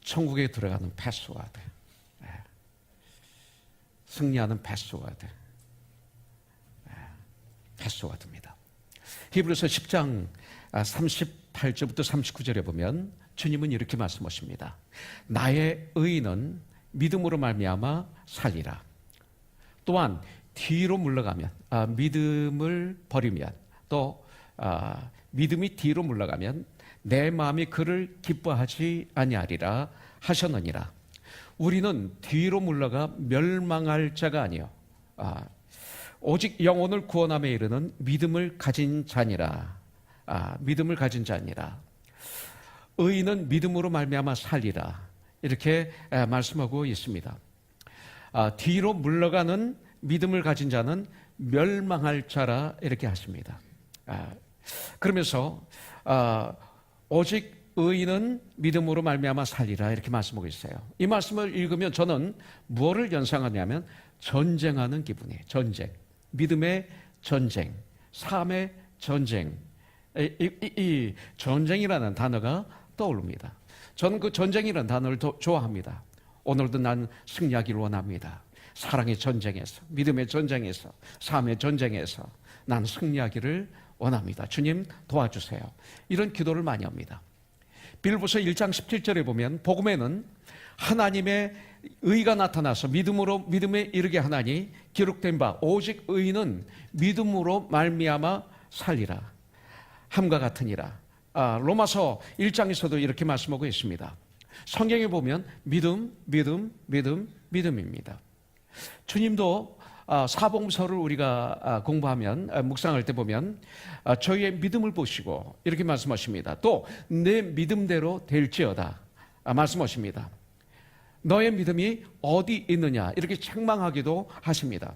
천국에 들어가는 패스워드, 승리하는 패스워드, 패스워드입니다. 히브리서 10장 38절부터 39절에 보면 주님은 이렇게 말씀하십니다. 나의 의인은 믿음으로 말미암아 살리라. 또한 뒤로 물러가면 믿음을 버리면 또 믿음이 뒤로 물러가면 내 마음이 그를 기뻐하지 아니하리라 하셨느니라. 우리는 뒤로 물러가 멸망할 자가 아니요 오직 영혼을 구원함에 이르는 믿음을 가진 자니라. 믿음을 가진 자니라. 의인은 믿음으로 말미암아 살리라. 이렇게 말씀하고 있습니다. 뒤로 물러가는 믿음을 가진 자는 멸망할 자라 이렇게 하십니다. 그러면서 오직 의인은 믿음으로 말미암아 살리라 이렇게 말씀하고 있어요. 이 말씀을 읽으면 저는 무엇을 연상하냐면 전쟁하는 기분이에요. 전쟁, 믿음의 전쟁, 삶의 전쟁. 이 전쟁이라는 단어가 떠오릅니다. 저는 그 전쟁이라는 단어를 좋아합니다. 오늘도 난 승리하기를 원합니다. 사랑의 전쟁에서, 믿음의 전쟁에서, 삶의 전쟁에서 난 승리하기를 원합니다. 주님 도와주세요. 이런 기도를 많이 합니다. 빌보서 1장 17절에 보면 복음에는 하나님의 의가 나타나서 믿음에 이르게 하나니 기록된 바 오직 의인은 믿음으로 말미암아 살리라 함과 같으니라. 로마서 1장에서도 이렇게 말씀하고 있습니다. 성경에 보면 믿음입니다. 주님도 사복음서를 우리가 공부하면 묵상할 때 보면 저희의 믿음을 보시고 이렇게 말씀하십니다. 또 내 믿음대로 될지어다 말씀하십니다. 너의 믿음이 어디 있느냐 이렇게 책망하기도 하십니다.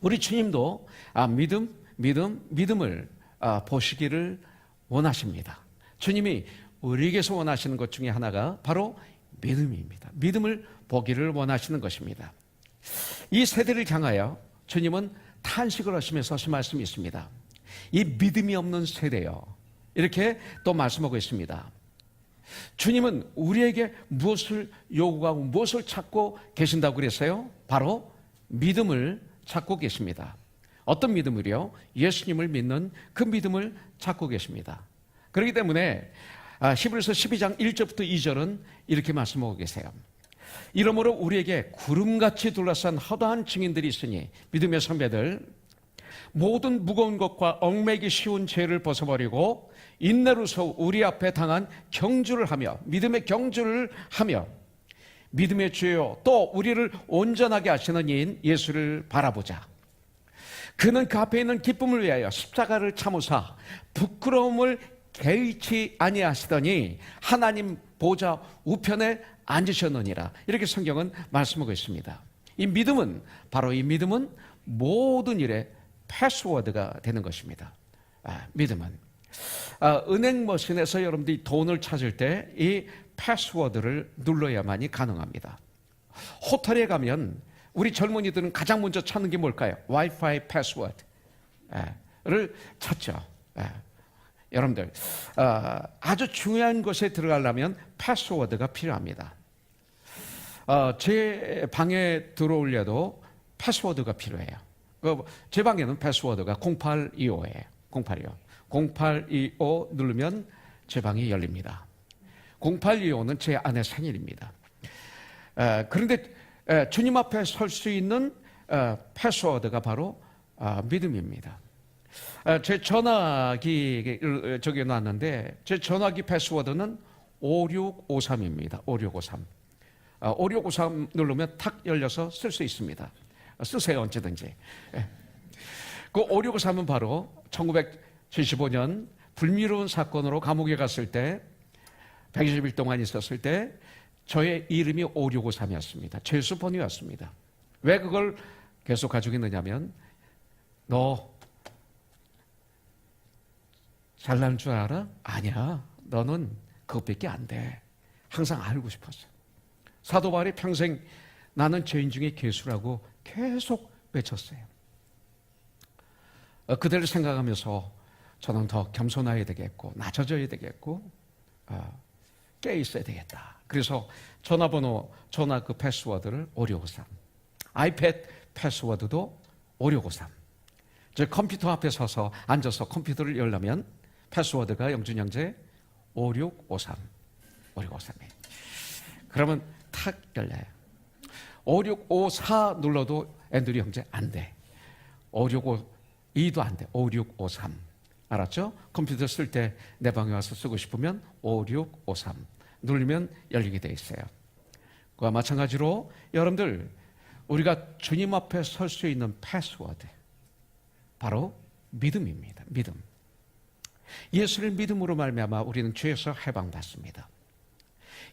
우리 주님도 믿음을 보시기를 원하십니다. 주님이 우리에게서 원하시는 것 중에 하나가 바로 믿음입니다. 믿음을 보기를 원하시는 것입니다. 이 세대를 향하여 주님은 탄식을 하시면서 하신 말씀이 있습니다. 이 믿음이 없는 세대요. 이렇게 또 말씀하고 있습니다. 주님은 우리에게 무엇을 요구하고 무엇을 찾고 계신다고 그랬어요? 바로 믿음을 찾고 계십니다. 어떤 믿음을요? 예수님을 믿는 그 믿음을 찾고 계십니다. 그렇기 때문에 히브리서 12장 1절부터 2절은 이렇게 말씀하고 계세요. 이러므로 우리에게 구름같이 둘러싼 허다한 증인들이 있으니 믿음의 선배들 모든 무거운 것과 얽매기 쉬운 죄를 벗어버리고 인내로서 우리 앞에 당한 경주를 하며 믿음의 경주를 하며 믿음의 주여 또 우리를 온전하게 하시는 이인 예수를 바라보자. 그는 그 앞에 있는 기쁨을 위하여 십자가를 참으사 부끄러움을 개의치 아니하시더니 하나님 보좌 우편에 앉으셨느니라. 이렇게 성경은 말씀하고 있습니다. 이 믿음은 바로 이 믿음은 모든 일의 패스워드가 되는 것입니다. 믿음은 은행 머신에서 여러분들이 돈을 찾을 때 이 패스워드를 눌러야만이 가능합니다. 호텔에 가면 우리 젊은이들은 가장 먼저 찾는 게 뭘까요? 와이파이 패스워드를 찾죠. 여러분들 아주 중요한 곳에 들어가려면 패스워드가 필요합니다. 제 방에 들어오려도 패스워드가 필요해요. 제 방에는 패스워드가 0825예요. 0825 누르면 제 방이 열립니다. 0825는 제 아내 생일입니다. 그런데 주님 앞에 설 수 있는 패스워드가 바로 믿음입니다. 제 전화기 저기 놨는데 제 전화기 패스워드는 5653입니다. 5653. 5653 누르면 탁 열려서 쓸 수 있습니다. 쓰세요 언제든지. 그 5653은 바로 1975년 불미로운 사건으로 감옥에 갔을 때 120일 동안 있었을 때 저의 이름이 5653이었습니다. 죄수번호였습니다. 왜 그걸 계속 가지고 있느냐면 너 잘난 줄 알아? 아니야. 너는 그것밖에 안 돼. 항상 알고 싶었어. 사도 바울이 평생 나는 죄인 중에 괴수라고 계속 외쳤어요. 그대를 생각하면서 저는 더 겸손해야 되겠고 낮아져야 되겠고 깨 있어야 되겠다. 그래서 전화번호, 전화 그 패스워드를 5653, 아이패드 패스워드도 5653. 저 컴퓨터 앞에 서서 앉아서 컴퓨터를 열려면 패스워드가 영준 형제 5653, 5653이에요. 그러면 탁 열려요. 5654 눌러도 앤드류 형제 안 돼. 5652도 안 돼. 5653. 알았죠? 컴퓨터 쓸 때 내 방에 와서 쓰고 싶으면 5653 누르면 열리게 돼 있어요. 그와 마찬가지로 여러분들, 우리가 주님 앞에 설 수 있는 패스워드, 바로 믿음입니다. 믿음. 예수를 믿음으로 말미암아 우리는 죄에서 해방받습니다.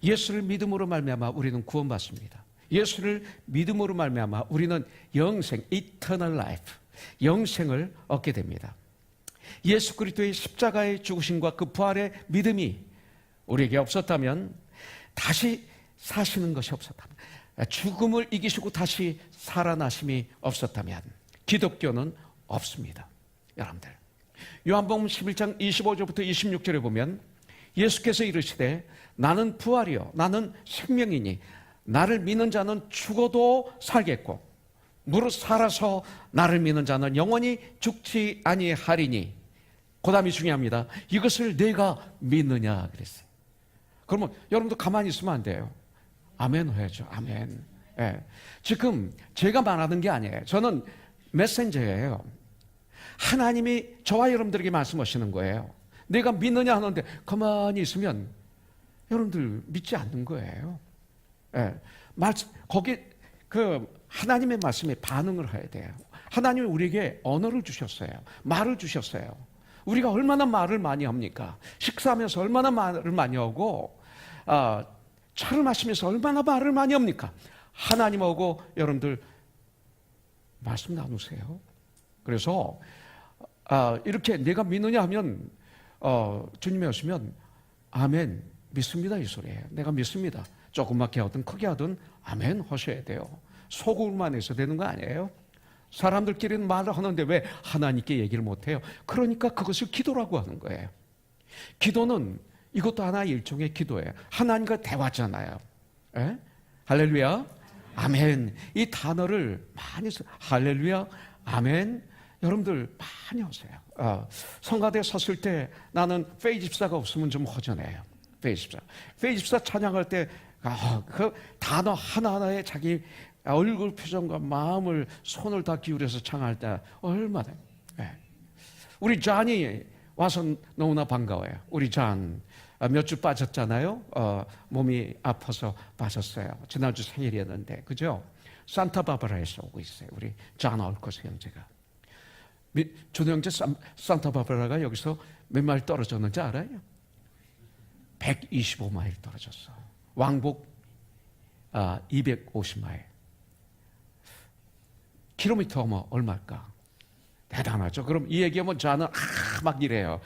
예수를 믿음으로 말미암아 우리는 구원받습니다. 예수를 믿음으로 말미암아 우리는 영생, eternal life, 영생을 얻게 됩니다. 예수 그리스도의 십자가의 죽으심과 그 부활의 믿음이 우리에게 없었다면, 다시 사시는 것이 없었다면, 죽음을 이기시고 다시 살아나심이 없었다면 기독교는 없습니다. 여러분들, 요한복음 11장 25절부터 26절에 보면 예수께서 이르시되 나는 부활이요 나는 생명이니 나를 믿는 자는 죽어도 살겠고 무릇 살아서 나를 믿는 자는 영원히 죽지 아니하리니. 그 다음이 중요합니다. 이것을 내가 믿느냐 그랬어요. 그러면 여러분도 가만히 있으면 안 돼요. 아멘 해야죠. 아멘. 예. 지금 제가 말하는 게 아니에요. 저는 메신저예요. 하나님이 저와 여러분들에게 말씀하시는 거예요. 내가 믿느냐 하는데 가만히 있으면 여러분들 믿지 않는 거예요. 예. 거기 하나님의 말씀에 반응을 해야 돼요. 하나님이 우리에게 언어를 주셨어요. 말을 주셨어요. 우리가 얼마나 말을 많이 합니까? 식사하면서 얼마나 말을 많이 하고, 차를 마시면서 얼마나 말을 많이 합니까? 하나님하고 여러분들 말씀 나누세요. 그래서 이렇게 내가 믿느냐 하면 주님이 하시면 아멘, 믿습니다 이 소리예요. 내가 믿습니다. 조그맣게 하든 크게 하든 아멘 하셔야 돼요. 속으로만 해서 되는 거 아니에요. 사람들끼리는 말을 하는데 왜 하나님께 얘기를 못해요? 그러니까 그것을 기도라고 하는 거예요. 기도는 이것도 하나의 일종의 기도예요. 하나님과 대화잖아요. 에? 할렐루야, 아멘. 이 단어를 많이 써요. 할렐루야, 아멘. 여러분들 많이 하세요. 성가대에 섰을 때 나는 페이 집사가 없으면 좀 허전해요. 페이 집사 찬양할 때 그 단어 하나하나에 자기 얼굴 표정과 마음을, 손을 다 기울여서 찬양할 때 얼마나. 우리 잔이 와서 너무나 반가워요. 우리 잔 몇 주 빠졌잖아요. 몸이 아파서 빠졌어요. 지난주 생일이었는데, 그죠? 산타바바라에서 오고 있어요. 우리 잔 얼커스 형제가. 조도 형제, 산타바바라가 여기서 몇 마일 떨어졌는지 알아요? 125마일 떨어졌어. 왕복 250마일. 킬로미터면 얼마일까? 대단하죠. 그럼 이 얘기하면 저는 막 이래요.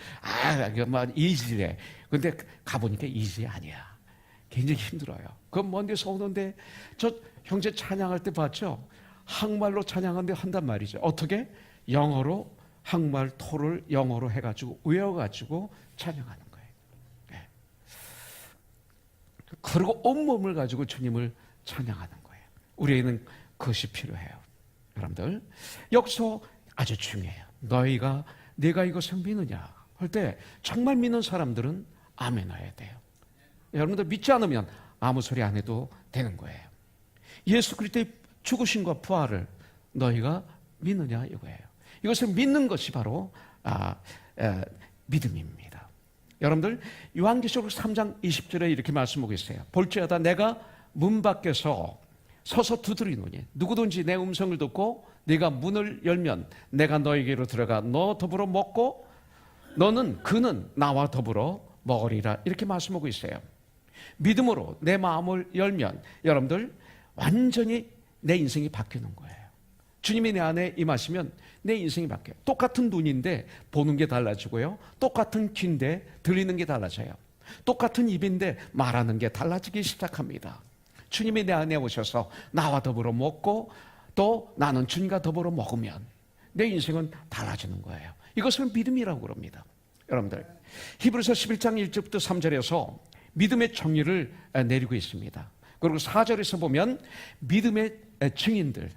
막 이지래. 근데 가보니까 이지 아니야. 굉장히 힘들어요. 그럼 먼 데서 오는데 저 형제 찬양할 때 봤죠? 한국말로 찬양하는데 한단 말이죠. 어떻게? 영어로, 한국말 토를 영어로 해가지고 외워가지고 찬양하는 거예요. 네. 그리고 온몸을 가지고 주님을 찬양하는 거예요. 우리에게는 그것이 필요해요. 여러분들, 여기서 아주 중요해요. 내가 이것을 믿느냐 할 때 정말 믿는 사람들은 아멘 해야 돼요. 여러분들 믿지 않으면 아무 소리 안 해도 되는 거예요. 예수 그리스도의 죽으심과 부활을 너희가 믿느냐 이거예요. 이것을 믿는 것이 바로 믿음입니다. 여러분들, 요한계시록 3장 20절에 이렇게 말씀하고 있어요. 볼지어다 내가 문 밖에서 서서 두드리노니 누구든지 내 음성을 듣고 네가 문을 열면 내가 너에게로 들어가 너 더불어 먹고 그는 나와 더불어 먹으리라. 이렇게 말씀하고 있어요. 믿음으로 내 마음을 열면 여러분들 완전히 내 인생이 바뀌는 거예요. 주님이 내 안에 임하시면 내 인생이 바뀌어요. 똑같은 눈인데 보는 게 달라지고요. 똑같은 귀인데 들리는 게 달라져요. 똑같은 입인데 말하는 게 달라지기 시작합니다. 주님이 내 안에 오셔서 나와 더불어 먹고 또 나는 주님과 더불어 먹으면 내 인생은 달라지는 거예요. 이것을 믿음이라고 그럽니다. 여러분들, 히브리서 11장 1절부터 3절에서 믿음의 정의를 내리고 있습니다. 그리고 4절에서 보면 믿음의 증인들,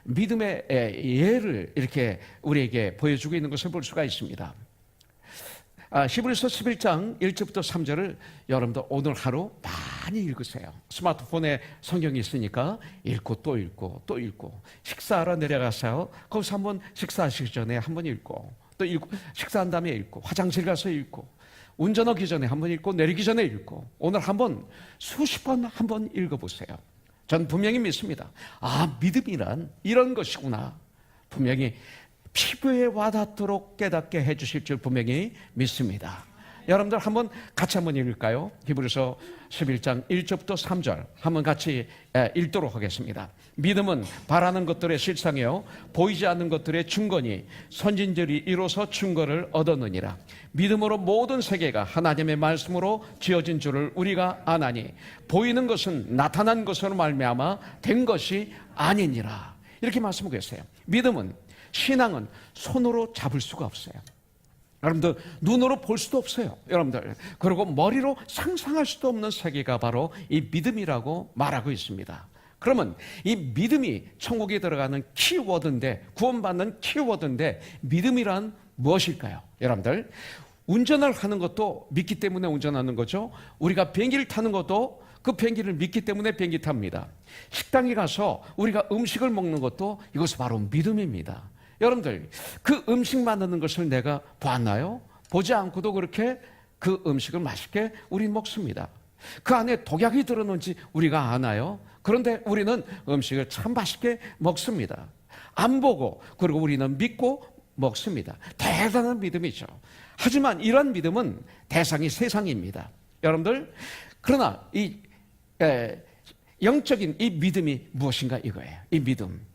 믿음의 예를 이렇게 우리에게 보여주고 있는 것을 볼 수가 있습니다. 히브리서 11장 1절부터 3절을 여러분들 오늘 하루 많이 읽으세요. 스마트폰에 성경이 있으니까 읽고 또 읽고 또 읽고, 식사하러 내려가서 거기서 한번 식사하시기 전에 한번 읽고 또 읽고, 식사한 다음에 읽고, 화장실 가서 읽고, 운전하기 전에 한번 읽고, 내리기 전에 읽고, 오늘 한번 수십 번 한번 읽어보세요. 전 분명히 믿습니다. 믿음이란 이런 것이구나. 분명히 피부에 와닿도록 깨닫게 해주실 줄 분명히 믿습니다. 여러분들 한번 같이 한번 읽을까요? 히브리서 11장 1절부터 3절 한번 같이 읽도록 하겠습니다. 믿음은 바라는 것들의 실상이요 보이지 않는 것들의 증거니 선진들이 이로써 증거를 얻었느니라. 믿음으로 모든 세계가 하나님의 말씀으로 지어진 줄을 우리가 아나니 보이는 것은 나타난 것으로 말미암아 된 것이 아니니라. 이렇게 말씀하고 계세요. 믿음은, 신앙은 손으로 잡을 수가 없어요. 여러분들 눈으로 볼 수도 없어요. 여러분들 그리고 머리로 상상할 수도 없는 세계가 바로 이 믿음이라고 말하고 있습니다. 그러면 이 믿음이 천국에 들어가는 키워드인데, 구원받는 키워드인데, 믿음이란 무엇일까요? 여러분들 운전을 하는 것도 믿기 때문에 운전하는 거죠. 우리가 비행기를 타는 것도 그 비행기를 믿기 때문에 비행기 탑니다. 식당에 가서 우리가 음식을 먹는 것도 이것이 바로 믿음입니다. 여러분들 그 음식 만드는 것을 내가 봤나요? 보지 않고도 그렇게 그 음식을 맛있게 우리 먹습니다. 그 안에 독약이 들어있는지 우리가 아나요? 그런데 우리는 음식을 참 맛있게 먹습니다. 안 보고, 그리고 우리는 믿고 먹습니다. 대단한 믿음이죠. 하지만 이런 믿음은 대상이 세상입니다. 여러분들 그러나 이 영적인 이 믿음이 무엇인가 이거예요. 이 믿음.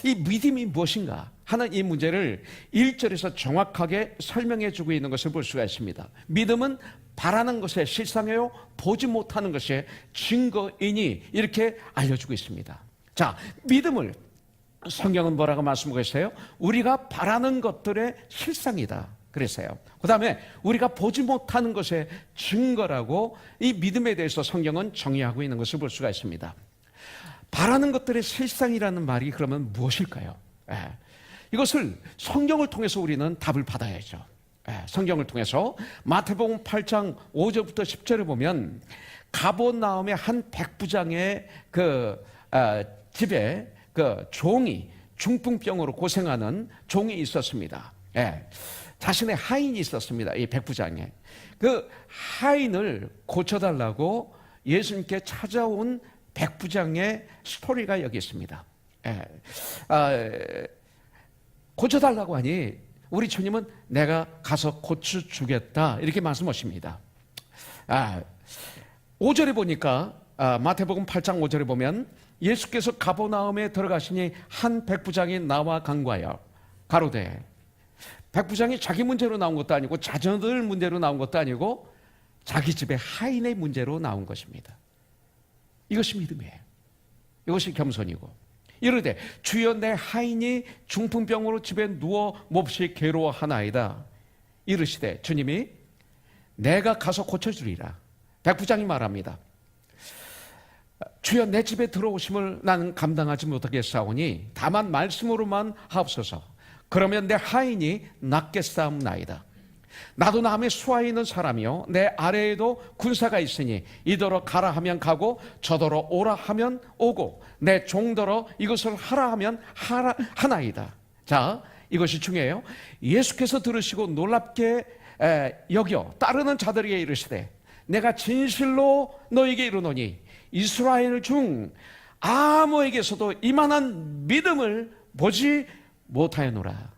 이 믿음이 무엇인가 하는 이 문제를 1절에서 정확하게 설명해 주고 있는 것을 볼 수가 있습니다. 믿음은 바라는 것의 실상이요 보지 못하는 것의 증거이니 이렇게 알려주고 있습니다. 자, 믿음을 성경은 뭐라고 말씀하고 있어요? 우리가 바라는 것들의 실상이다 그랬어요. 그 다음에 우리가 보지 못하는 것의 증거라고 이 믿음에 대해서 성경은 정의하고 있는 것을 볼 수가 있습니다. 바라는 것들의 실상이라는 말이 그러면 무엇일까요? 이것을 성경을 통해서 우리는 답을 받아야죠. 성경을 통해서 마태복음 8장 5절부터 10절에 보면 가버나움의 한 백부장의 집에 종이 중풍병으로 고생하는 종이 있었습니다. 자신의 하인이 있었습니다. 이 백부장에 그 하인을 고쳐달라고 예수님께 찾아온 백부장의 스토리가 여기 있습니다. 고쳐달라고 하니 우리 주님은 내가 가서 고쳐주겠다 이렇게 말씀하십니다. 5절에 보니까 마태복음 8장 5절에 보면 예수께서 가버나움에 들어가시니 한 백부장이 나와 간과하여 가로되, 백부장이 자기 문제로 나온 것도 아니고 자녀들 문제로 나온 것도 아니고 자기 집의 하인의 문제로 나온 것입니다. 이것이 믿음이에요. 이것이 겸손이고, 이르되 주여 내 하인이 중풍병으로 집에 누워 몹시 괴로워하나이다. 이르시되 주님이 내가 가서 고쳐주리라. 백부장이 말합니다. 주여 내 집에 들어오심을 나는 감당하지 못하겠사오니 다만 말씀으로만 하옵소서. 그러면 내 하인이 낫겠사옵나이다. 나도 남의 수하에 있는 사람이요 내 아래에도 군사가 있으니 이더러 가라 하면 가고 저더러 오라 하면 오고 내 종더러 이것을 하라 하면 하나이다. 자, 이것이 중요해요. 예수께서 들으시고 놀랍게 여겨 따르는 자들에게 이르시되 내가 진실로 너에게 이르노니 이스라엘 중 아무에게서도 이만한 믿음을 보지 못하였노라.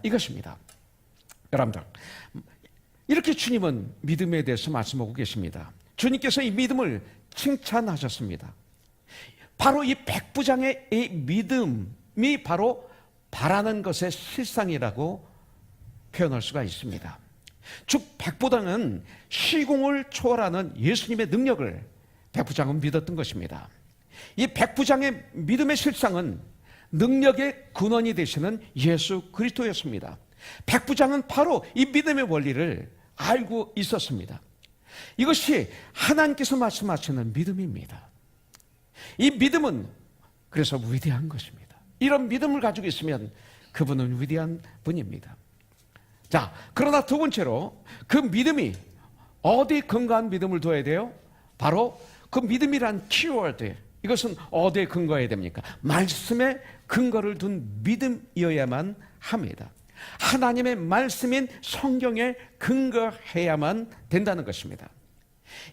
이것입니다. 여러분들 이렇게 주님은 믿음에 대해서 말씀하고 계십니다. 주님께서 이 믿음을 칭찬하셨습니다. 바로 이 백부장의 이 믿음이 바로 바라는 것의 실상이라고 표현할 수가 있습니다. 즉 백부장은 시공을 초월하는 예수님의 능력을 백부장은 믿었던 것입니다. 이 백부장의 믿음의 실상은 능력의 근원이 되시는 예수 그리스도였습니다. 백부장은 바로 이 믿음의 원리를 알고 있었습니다. 이것이 하나님께서 말씀하시는 믿음입니다. 이 믿음은 그래서 위대한 것입니다. 이런 믿음을 가지고 있으면 그분은 위대한 분입니다. 자, 그러나 두 번째로 그 믿음이 어디에 근거한 믿음을 둬야 돼요? 바로 그 믿음이란 키워드, 이것은 어디에 근거해야 됩니까? 말씀에 근거를 둔 믿음이어야만 합니다. 하나님의 말씀인 성경에 근거해야만 된다는 것입니다.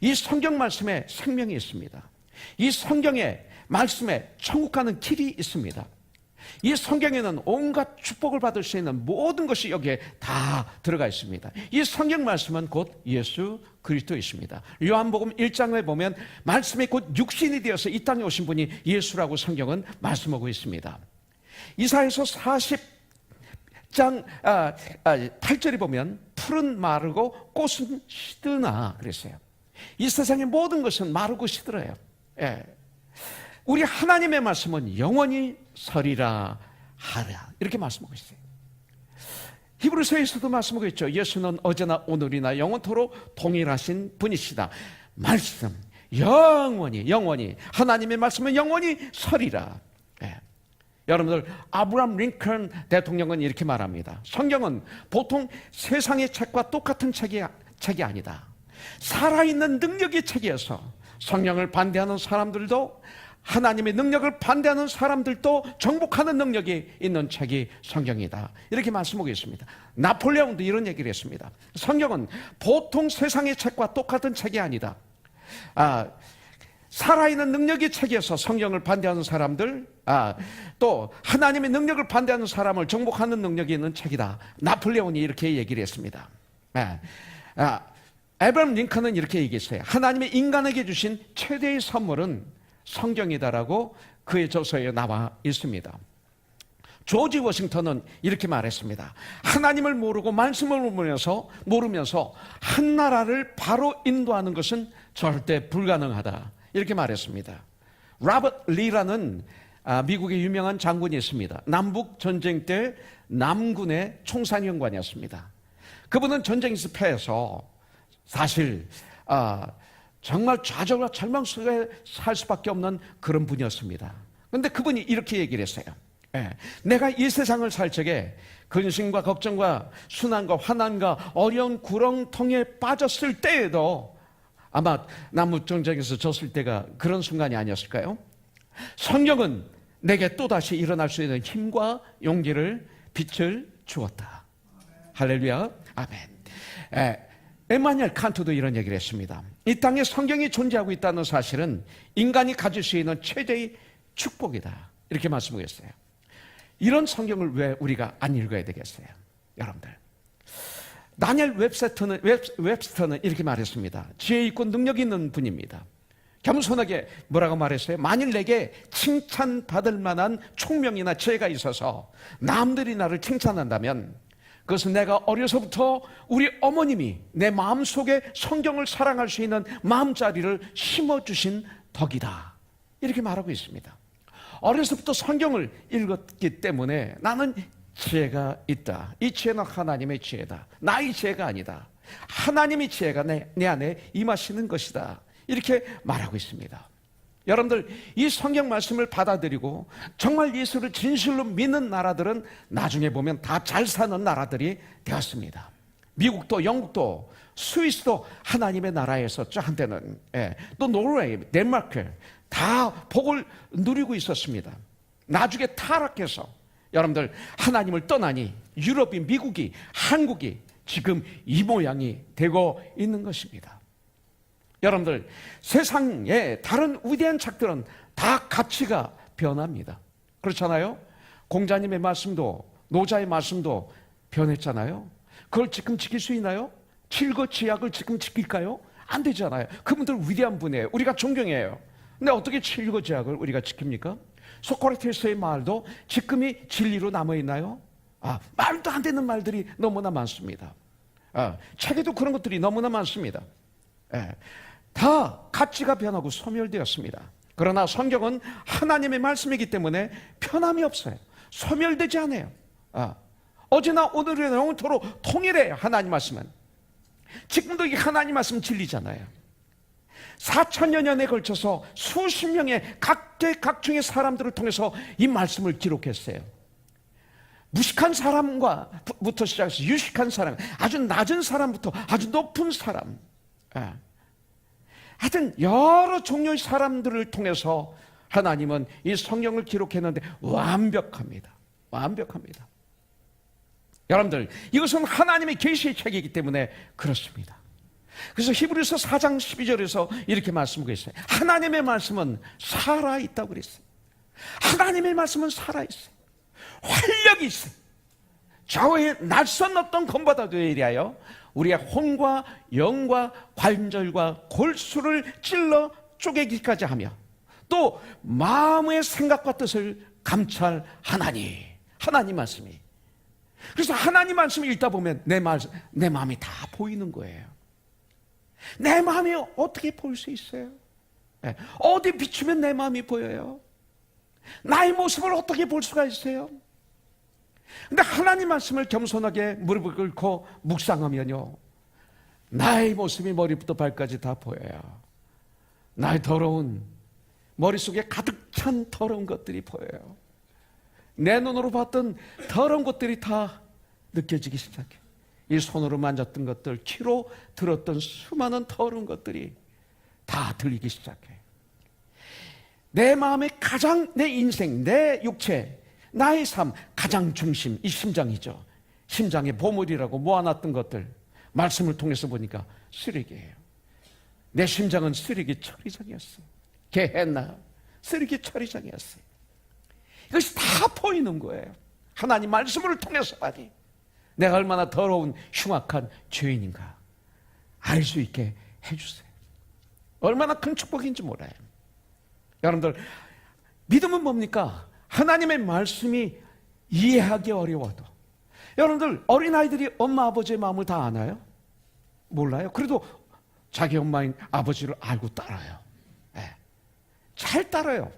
이 성경 말씀에 생명이 있습니다. 이 성경의 말씀에 천국 가는 길이 있습니다. 이 성경에는 온갖 축복을 받을 수 있는 모든 것이 여기에 다 들어가 있습니다. 이 성경 말씀은 곧 예수 그리스도이십니다. 요한복음 1장에 보면 말씀이 곧 육신이 되어서 이 땅에 오신 분이 예수라고 성경은 말씀하고 있습니다. 이사야서 40장 8절에 보면 풀은 마르고 꽃은 시드나 그랬어요. 이 세상의 모든 것은 마르고 시들어요. 예. 우리 하나님의 말씀은 영원히 서리라 하라 이렇게 말씀하고 있어요. 히브리서에서도 말씀하고 있죠. 예수는 어제나 오늘이나 영원토록 동일하신 분이시다. 말씀 영원히 하나님의 말씀은 영원히 서리라. 예. 여러분들 아브라함 링컨 대통령은 이렇게 말합니다. 성경은 보통 세상의 책과 똑같은 책이 아니다. 살아있는 능력의 책이어서 성령을 반대하는 사람들도 하나님의 능력을 반대하는 사람들도 정복하는 능력이 있는 책이 성경이다. 이렇게 말씀하고 있습니다. 나폴레옹도 이런 얘기를 했습니다. 성경은 보통 세상의 책과 똑같은 책이 아니다. 살아있는 능력의 책에서 성경을 반대하는 사람들, 또 하나님의 능력을 반대하는 사람을 정복하는 능력이 있는 책이다. 나폴레옹이 이렇게 얘기를 했습니다. 에브라함 링컨은 이렇게 얘기했어요. 하나님의 인간에게 주신 최대의 선물은 성경이다라고 그의 저서에 나와 있습니다. 조지 워싱턴은 이렇게 말했습니다. 하나님을 모르고 말씀을 모르면서 한 나라를 바로 인도하는 것은 절대 불가능하다. 이렇게 말했습니다. 로버트 리라는 미국의 유명한 장군이 있습니다. 남북 전쟁 때 남군의 총사령관이었습니다. 그분은 전쟁에서 패해서 사실 정말 좌절과 절망 속에 살 수밖에 없는 그런 분이었습니다. 그런데 그분이 이렇게 얘기를 했어요. 내가 이 세상을 살 적에 근심과 걱정과 순환과 환난과 어려운 구렁텅이에 빠졌을 때에도 아마 남북전쟁에서 졌을 때가 그런 순간이 아니었을까요? 성경은 내게 또다시 일어날 수 있는 힘과 용기를 빛을 주었다. 할렐루야. 아멘. 에마누엘 칸트도 이런 얘기를 했습니다. 이 땅에 성경이 존재하고 있다는 사실은 인간이 가질 수 있는 최대의 축복이다. 이렇게 말씀을 했어요. 이런 성경을 왜 우리가 안 읽어야 되겠어요? 여러분들. 다니엘 웹스터는 이렇게 말했습니다. 지혜 있고 능력 있는 분입니다. 겸손하게 뭐라고 말했어요? 만일 내게 칭찬받을 만한 총명이나 지혜가 있어서 남들이 나를 칭찬한다면 그것은 내가 어려서부터 우리 어머님이 내 마음속에 성경을 사랑할 수 있는 마음자리를 심어주신 덕이다. 이렇게 말하고 있습니다. 어려서부터 성경을 읽었기 때문에 나는 지혜가 있다. 이 지혜는 하나님의 지혜다. 나의 지혜가 아니다. 하나님의 지혜가 내 안에 임하시는 것이다. 이렇게 말하고 있습니다. 여러분들 이 성경 말씀을 받아들이고 정말 예수를 진실로 믿는 나라들은 나중에 보면 다 잘 사는 나라들이 되었습니다. 미국도 영국도 스위스도 하나님의 나라였었죠. 한때는. 또 노르웨이, 덴마크 다 복을 누리고 있었습니다. 나중에 타락해서 여러분들 하나님을 떠나니 유럽이, 미국이, 한국이 지금 이 모양이 되고 있는 것입니다. 여러분들 세상에 다른 위대한 책들은 다 가치가 변합니다. 그렇잖아요? 공자님의 말씀도 노자의 말씀도 변했잖아요. 그걸 지금 지킬 수 있나요? 칠거지약을 지금 지킬까요? 안 되잖아요. 그분들 위대한 분이에요. 우리가 존경해요. 근데 어떻게 칠거지약을 우리가 지킵니까? 소크라테스의 말도 지금이 진리로 남아있나요? 말도 안 되는 말들이 너무나 많습니다. 책에도 그런 것들이 너무나 많습니다. 다 가치가 변하고 소멸되었습니다. 그러나 성경은 하나님의 말씀이기 때문에 변함이 없어요. 소멸되지 않아요. 어제나 오늘이나 영원토록 통일해요. 하나님 말씀은. 지금도 이 하나님 말씀 진리잖아요. 4천여 년에 걸쳐서 수십 명의 각계각층의 사람들을 통해서 이 말씀을 기록했어요. 무식한 사람부터 시작해서 유식한 사람, 아주 낮은 사람부터 아주 높은 사람, 하여튼 여러 종류의 사람들을 통해서 하나님은 이 성경을 기록했는데 완벽합니다. 완벽합니다. 여러분들, 이것은 하나님의 계시의 책이기 때문에 그렇습니다. 그래서 히브리서 4장 12절에서 이렇게 말씀하고 있어요. 하나님의 말씀은 살아있다고 그랬어요. 하나님의 말씀은 살아있어요. 활력이 있어요. 좌우의 낯선 어떤 검보다도 이리하여 우리의 혼과 영과 관절과 골수를 찔러 쪼개기까지 하며 또 마음의 생각과 뜻을 감찰하나니. 하나님 말씀이. 그래서 하나님 말씀을 읽다 보면 내 마음이 다 보이는 거예요. 내 마음이 어떻게 볼 수 있어요? 어디 비추면 내 마음이 보여요? 나의 모습을 어떻게 볼 수가 있어요? 근데 하나님 말씀을 겸손하게 무릎을 꿇고 묵상하면요, 나의 모습이 머리부터 발까지 다 보여요. 나의 더러운, 머릿속에 가득 찬 더러운 것들이 보여요. 내 눈으로 봤던 더러운 것들이 다 느껴지기 시작해. 이 손으로 만졌던 것들, 귀로 들었던 수많은 더러운 것들이 다 들리기 시작해. 내 마음의 가장, 내 인생, 내 육체, 나의 삶 가장 중심, 이 심장이죠. 심장의 보물이라고 모아놨던 것들 말씀을 통해서 보니까 쓰레기예요. 내 심장은 쓰레기 처리장이었어. 게헨나 쓰레기 처리장이었어요. 이것이 다 보이는 거예요. 하나님 말씀을 통해서 봐니 내가 얼마나 더러운 흉악한 죄인인가 알 수 있게 해주세요. 얼마나 큰 축복인지 몰라요. 여러분들, 믿음은 뭡니까? 하나님의 말씀이 이해하기 어려워도. 여러분들, 어린아이들이 엄마 아버지의 마음을 다 아나요? 몰라요. 그래도 자기 엄마인 아버지를 알고 따라요. 네. 잘 따라요.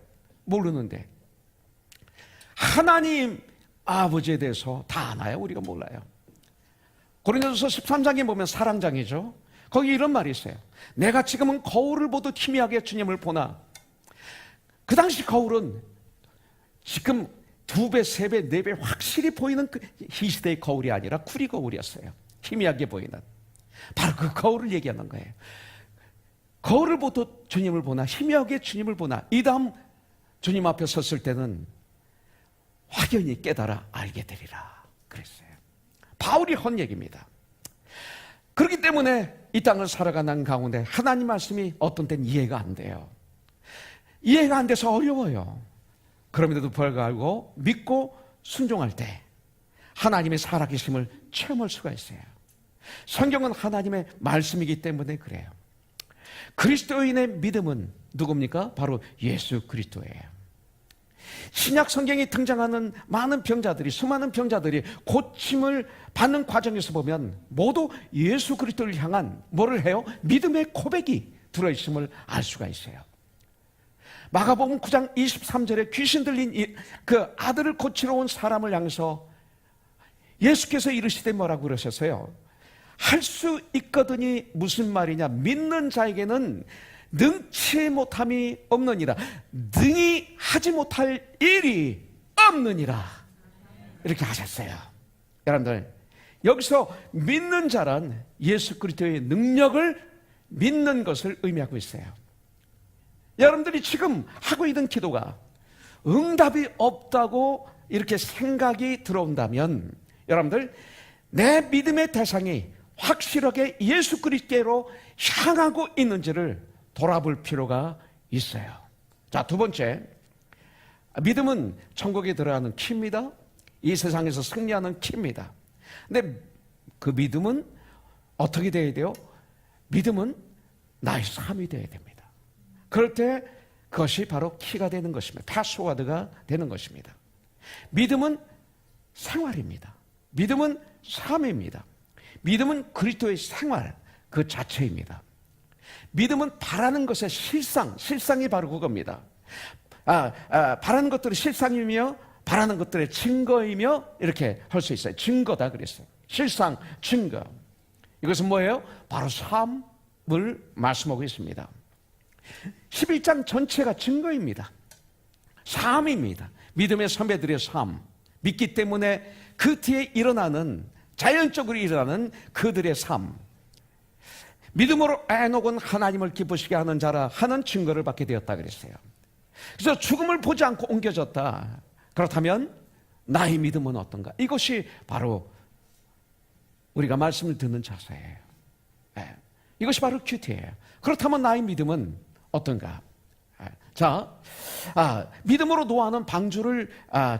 모르는데 하나님 아버지에 대해서 다 아나요? 우리가 몰라요. 고린도서 13장에 보면 사랑장이죠. 거기 이런 말이 있어요. 내가 지금은 거울을 보듯 희미하게 주님을 보나. 그 당시 거울은 지금 2배, 3배, 4배 확실히 보이는 이 시대의 거울이 아니라 구리 거울이었어요. 희미하게 보이는. 바로 그 거울을 얘기하는 거예요. 거울을 보듯 주님을 보나, 희미하게 주님을 보나. 이 다음 주님 앞에 섰을 때는 확연히 깨달아 알게 되리라 그랬어요. 바울이 한 얘기입니다. 그렇기 때문에 이 땅을 살아가는 가운데 하나님 말씀이 어떤 때는 이해가 안 돼요. 이해가 안 돼서 어려워요. 그럼에도 불구하고 믿고 순종할 때 하나님의 살아계심을 체험할 수가 있어요. 성경은 하나님의 말씀이기 때문에 그래요. 그리스도인의 믿음은 누굽니까? 바로 예수 그리스도예요. 신약 성경에 등장하는 많은 병자들이, 수많은 병자들이 고침을 받는 과정에서 보면 모두 예수 그리스도를 향한 뭐를 해요? 믿음의 고백이 들어있음을 알 수가 있어요. 마가복음 9장 23절에 귀신 들린 그 아들을 고치러 온 사람을 향해서 예수께서 이르시되 뭐라고 그러셨어요? 할 수 있거든이 무슨 말이냐? 믿는 자에게는 능치 못함이 없느니라. 능히 하지 못할 일이 없느니라. 이렇게 하셨어요. 여러분들, 여기서 믿는 자란 예수 그리스도의 능력을 믿는 것을 의미하고 있어요. 여러분들이 지금 하고 있는 기도가 응답이 없다고 이렇게 생각이 들어온다면 여러분들, 내 믿음의 대상이 확실하게 예수 그리스도로 향하고 있는지를 돌아볼 필요가 있어요. 자, 두 번째, 믿음은 천국에 들어가는 키입니다. 이 세상에서 승리하는 키입니다. 근데 그 믿음은 어떻게 되어야 돼요? 믿음은 나의 삶이 되어야 됩니다. 그럴 때 그것이 바로 키가 되는 것입니다. 패스워드가 되는 것입니다. 믿음은 생활입니다. 믿음은 삶입니다. 믿음은 그리스도의 생활 그 자체입니다. 믿음은 바라는 것의 실상이 바로 그겁니다. 바라는 것들의 실상이며 바라는 것들의 증거이며 이렇게 할 수 있어요. 증거다 그랬어요. 실상, 증거. 이것은 뭐예요? 바로 삶을 말씀하고 있습니다. 11장 전체가 증거입니다. 삶입니다. 믿음의 선배들의 삶. 믿기 때문에 그 뒤에 일어나는, 자연적으로 일어나는 그들의 삶. 믿음으로 에녹은 하나님을 기쁘시게 하는 자라 하는 증거를 받게 되었다 그랬어요. 그래서 죽음을 보지 않고 옮겨졌다. 그렇다면 나의 믿음은 어떤가? 이것이 바로 우리가 말씀을 듣는 자세예요. 네. 이것이 바로 큐티예요. 그렇다면 나의 믿음은 어떤가? 자, 믿음으로 노아는 방주를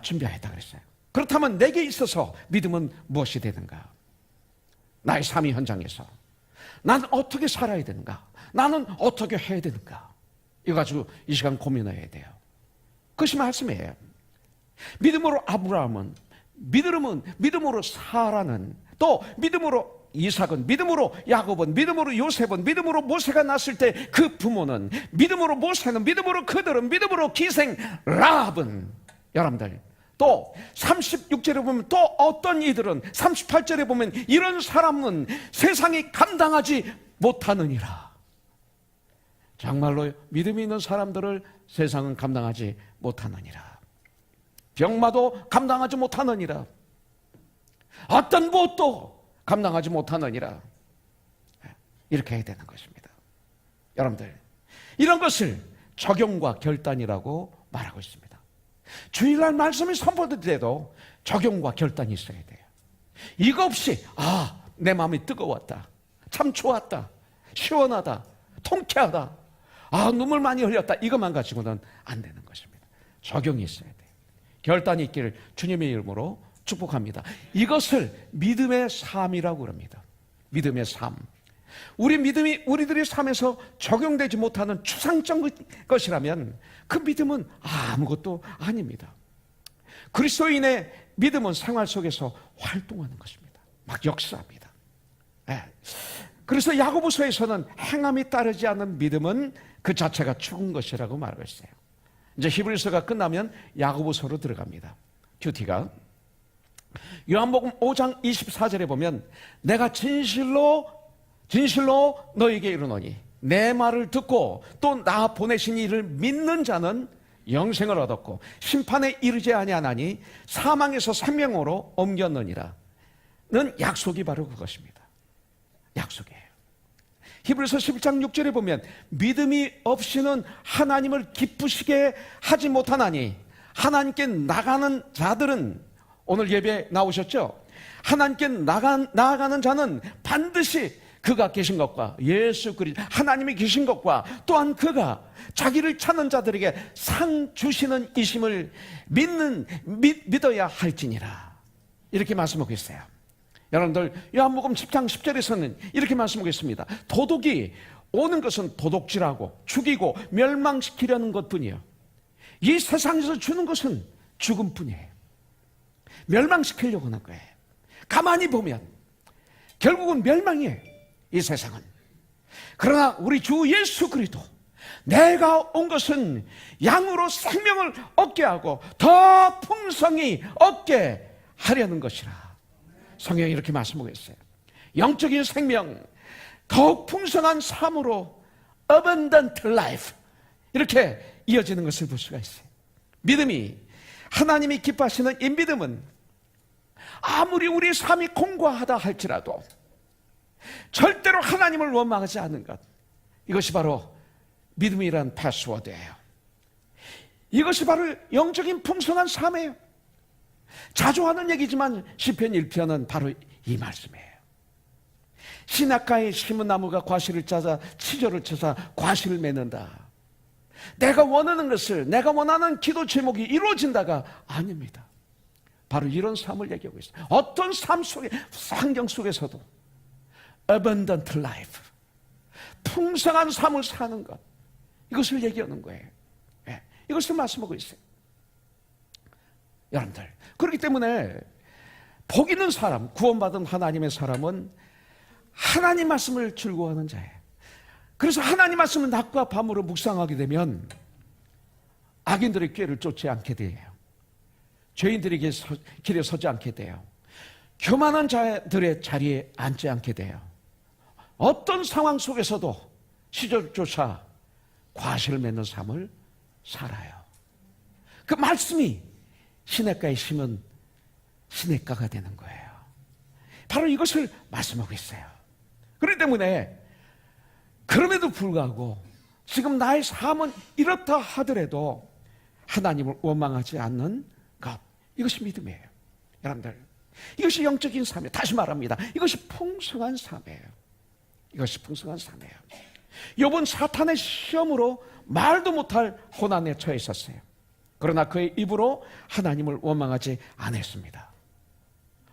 준비했다 그랬어요. 그렇다면 내게 있어서 믿음은 무엇이 되는가? 나의 삶의 현장에서 나는 어떻게 살아야 되는가? 나는 어떻게 해야 되는가? 이거 가지고 이 시간 고민해야 돼요. 그것이 말씀이에요. 믿음으로 아브라함은, 믿음으로 사라는, 또 믿음으로 이삭은, 믿음으로 야곱은, 믿음으로 요셉은, 믿음으로 모세가 났을 때 그 부모는, 믿음으로 모세는, 믿음으로 그들은, 믿음으로 기생 라합은, 여러분들 또 36절에 보면 또 어떤 이들은, 38절에 보면 이런 사람은 세상이 감당하지 못하느니라. 정말로 믿음이 있는 사람들을 세상은 감당하지 못하느니라. 병마도 감당하지 못하느니라. 어떤 무엇도 감당하지 못하느니라. 이렇게 해야 되는 것입니다. 여러분들, 이런 것을 적용과 결단이라고 말하고 있습니다. 주일날 말씀이 선포될 때도 적용과 결단이 있어야 돼요. 이거 없이 내 마음이 뜨거웠다, 참 좋았다, 시원하다, 통쾌하다, 눈물 많이 흘렸다, 이것만 가지고는 안 되는 것입니다. 적용이 있어야 돼요. 결단이 있기를 주님의 이름으로 축복합니다. 이것을 믿음의 삶이라고 합니다. 믿음의 삶. 우리 믿음이 우리들의 삶에서 적용되지 못하는 추상적 것이라면 그 믿음은 아무것도 아닙니다. 그리스도인의 믿음은 생활 속에서 활동하는 것입니다. 막 역사합니다. 그래서 야고보서에서는 행함이 따르지 않는 믿음은 그 자체가 죽은 것이라고 말하고 있어요. 이제 히브리서가 끝나면 야고보서로 들어갑니다. 큐티가 요한복음 5장 24절에 보면 내가 진실로 너에게 이르노니 내 말을 듣고 또 나 보내신 이를 믿는 자는 영생을 얻었고 심판에 이르지 아니하나니 사망에서 생명으로 옮겼느니라. 는 약속이 바로 그것입니다. 약속이에요. 히브리서 11장 6절에 보면 믿음이 없이는 하나님을 기쁘시게 하지 못하나니 하나님께 나가는 자들은, 오늘 예배 나오셨죠? 하나님께 나아가는 자는 반드시 그가 계신 것과 예수 그리스도 하나님이 계신 것과 또한 그가 자기를 찾는 자들에게 상 주시는 이심을 믿어야 할지니라. 이렇게 말씀하고 있어요. 여러분들 요한복음 10장 10절에서는 이렇게 말씀하고 있습니다. 도둑이 오는 것은 도둑질하고 죽이고 멸망시키려는 것뿐이에요. 이 세상에서 주는 것은 죽음뿐이에요. 멸망시키려고 하는 거예요. 가만히 보면 결국은 멸망이에요. 이 세상은. 그러나 우리 주 예수 그리스도, 내가 온 것은 양으로 생명을 얻게 하고 더 풍성히 얻게 하려는 것이라. 성경이 이렇게 말씀하고 있어요. 영적인 생명, 더욱 풍성한 삶으로 abundant life, 이렇게 이어지는 것을 볼 수가 있어요. 믿음이, 하나님이 기뻐하시는 이 믿음은 아무리 우리 삶이 공고하다 할지라도 절대로 하나님을 원망하지 않는 것, 이것이 바로 믿음이란 패스워드예요. 이것이 바로 영적인 풍성한 삶이에요. 자주 하는 얘기지만 시편 1편은 바로 이 말씀이에요. 시냇가에 심은 나무가 과실을 짜자 치저를 쳐서 과실을 맺는다. 내가 원하는 것을, 내가 원하는 기도 제목이 이루어진다가 아닙니다. 바로 이런 삶을 얘기하고 있어요. 어떤 삶 속에, 환경 속에서도 abundant life, 풍성한 삶을 사는 것, 이것을 얘기하는 거예요. 이것을 말씀하고 있어요. 여러분들, 그렇기 때문에 복 있는 사람, 구원받은 하나님의 사람은 하나님 말씀을 즐거워하는 자예요. 그래서 하나님 말씀을 낮과 밤으로 묵상하게 되면 악인들의 꾀를 쫓지 않게 돼요. 죄인들에게 길에 서지 않게 돼요. 교만한 자들의 자리에 앉지 않게 돼요. 어떤 상황 속에서도 시절조차 과실을 맺는 삶을 살아요. 그 말씀이 시냇가에 심은 시냇가가 되는 거예요. 바로 이것을 말씀하고 있어요. 그렇기 때문에 그럼에도 불구하고 지금 나의 삶은 이렇다 하더라도 하나님을 원망하지 않는 것, 이것이 믿음이에요. 여러분들, 이것이 영적인 삶이에요. 다시 말합니다. 이것이 풍성한 삶이에요. 이것이 풍성한 삶이에요. 욥은 사탄의 시험으로 말도 못할 고난에 처해 있었어요. 그러나 그의 입으로 하나님을 원망하지 않았습니다.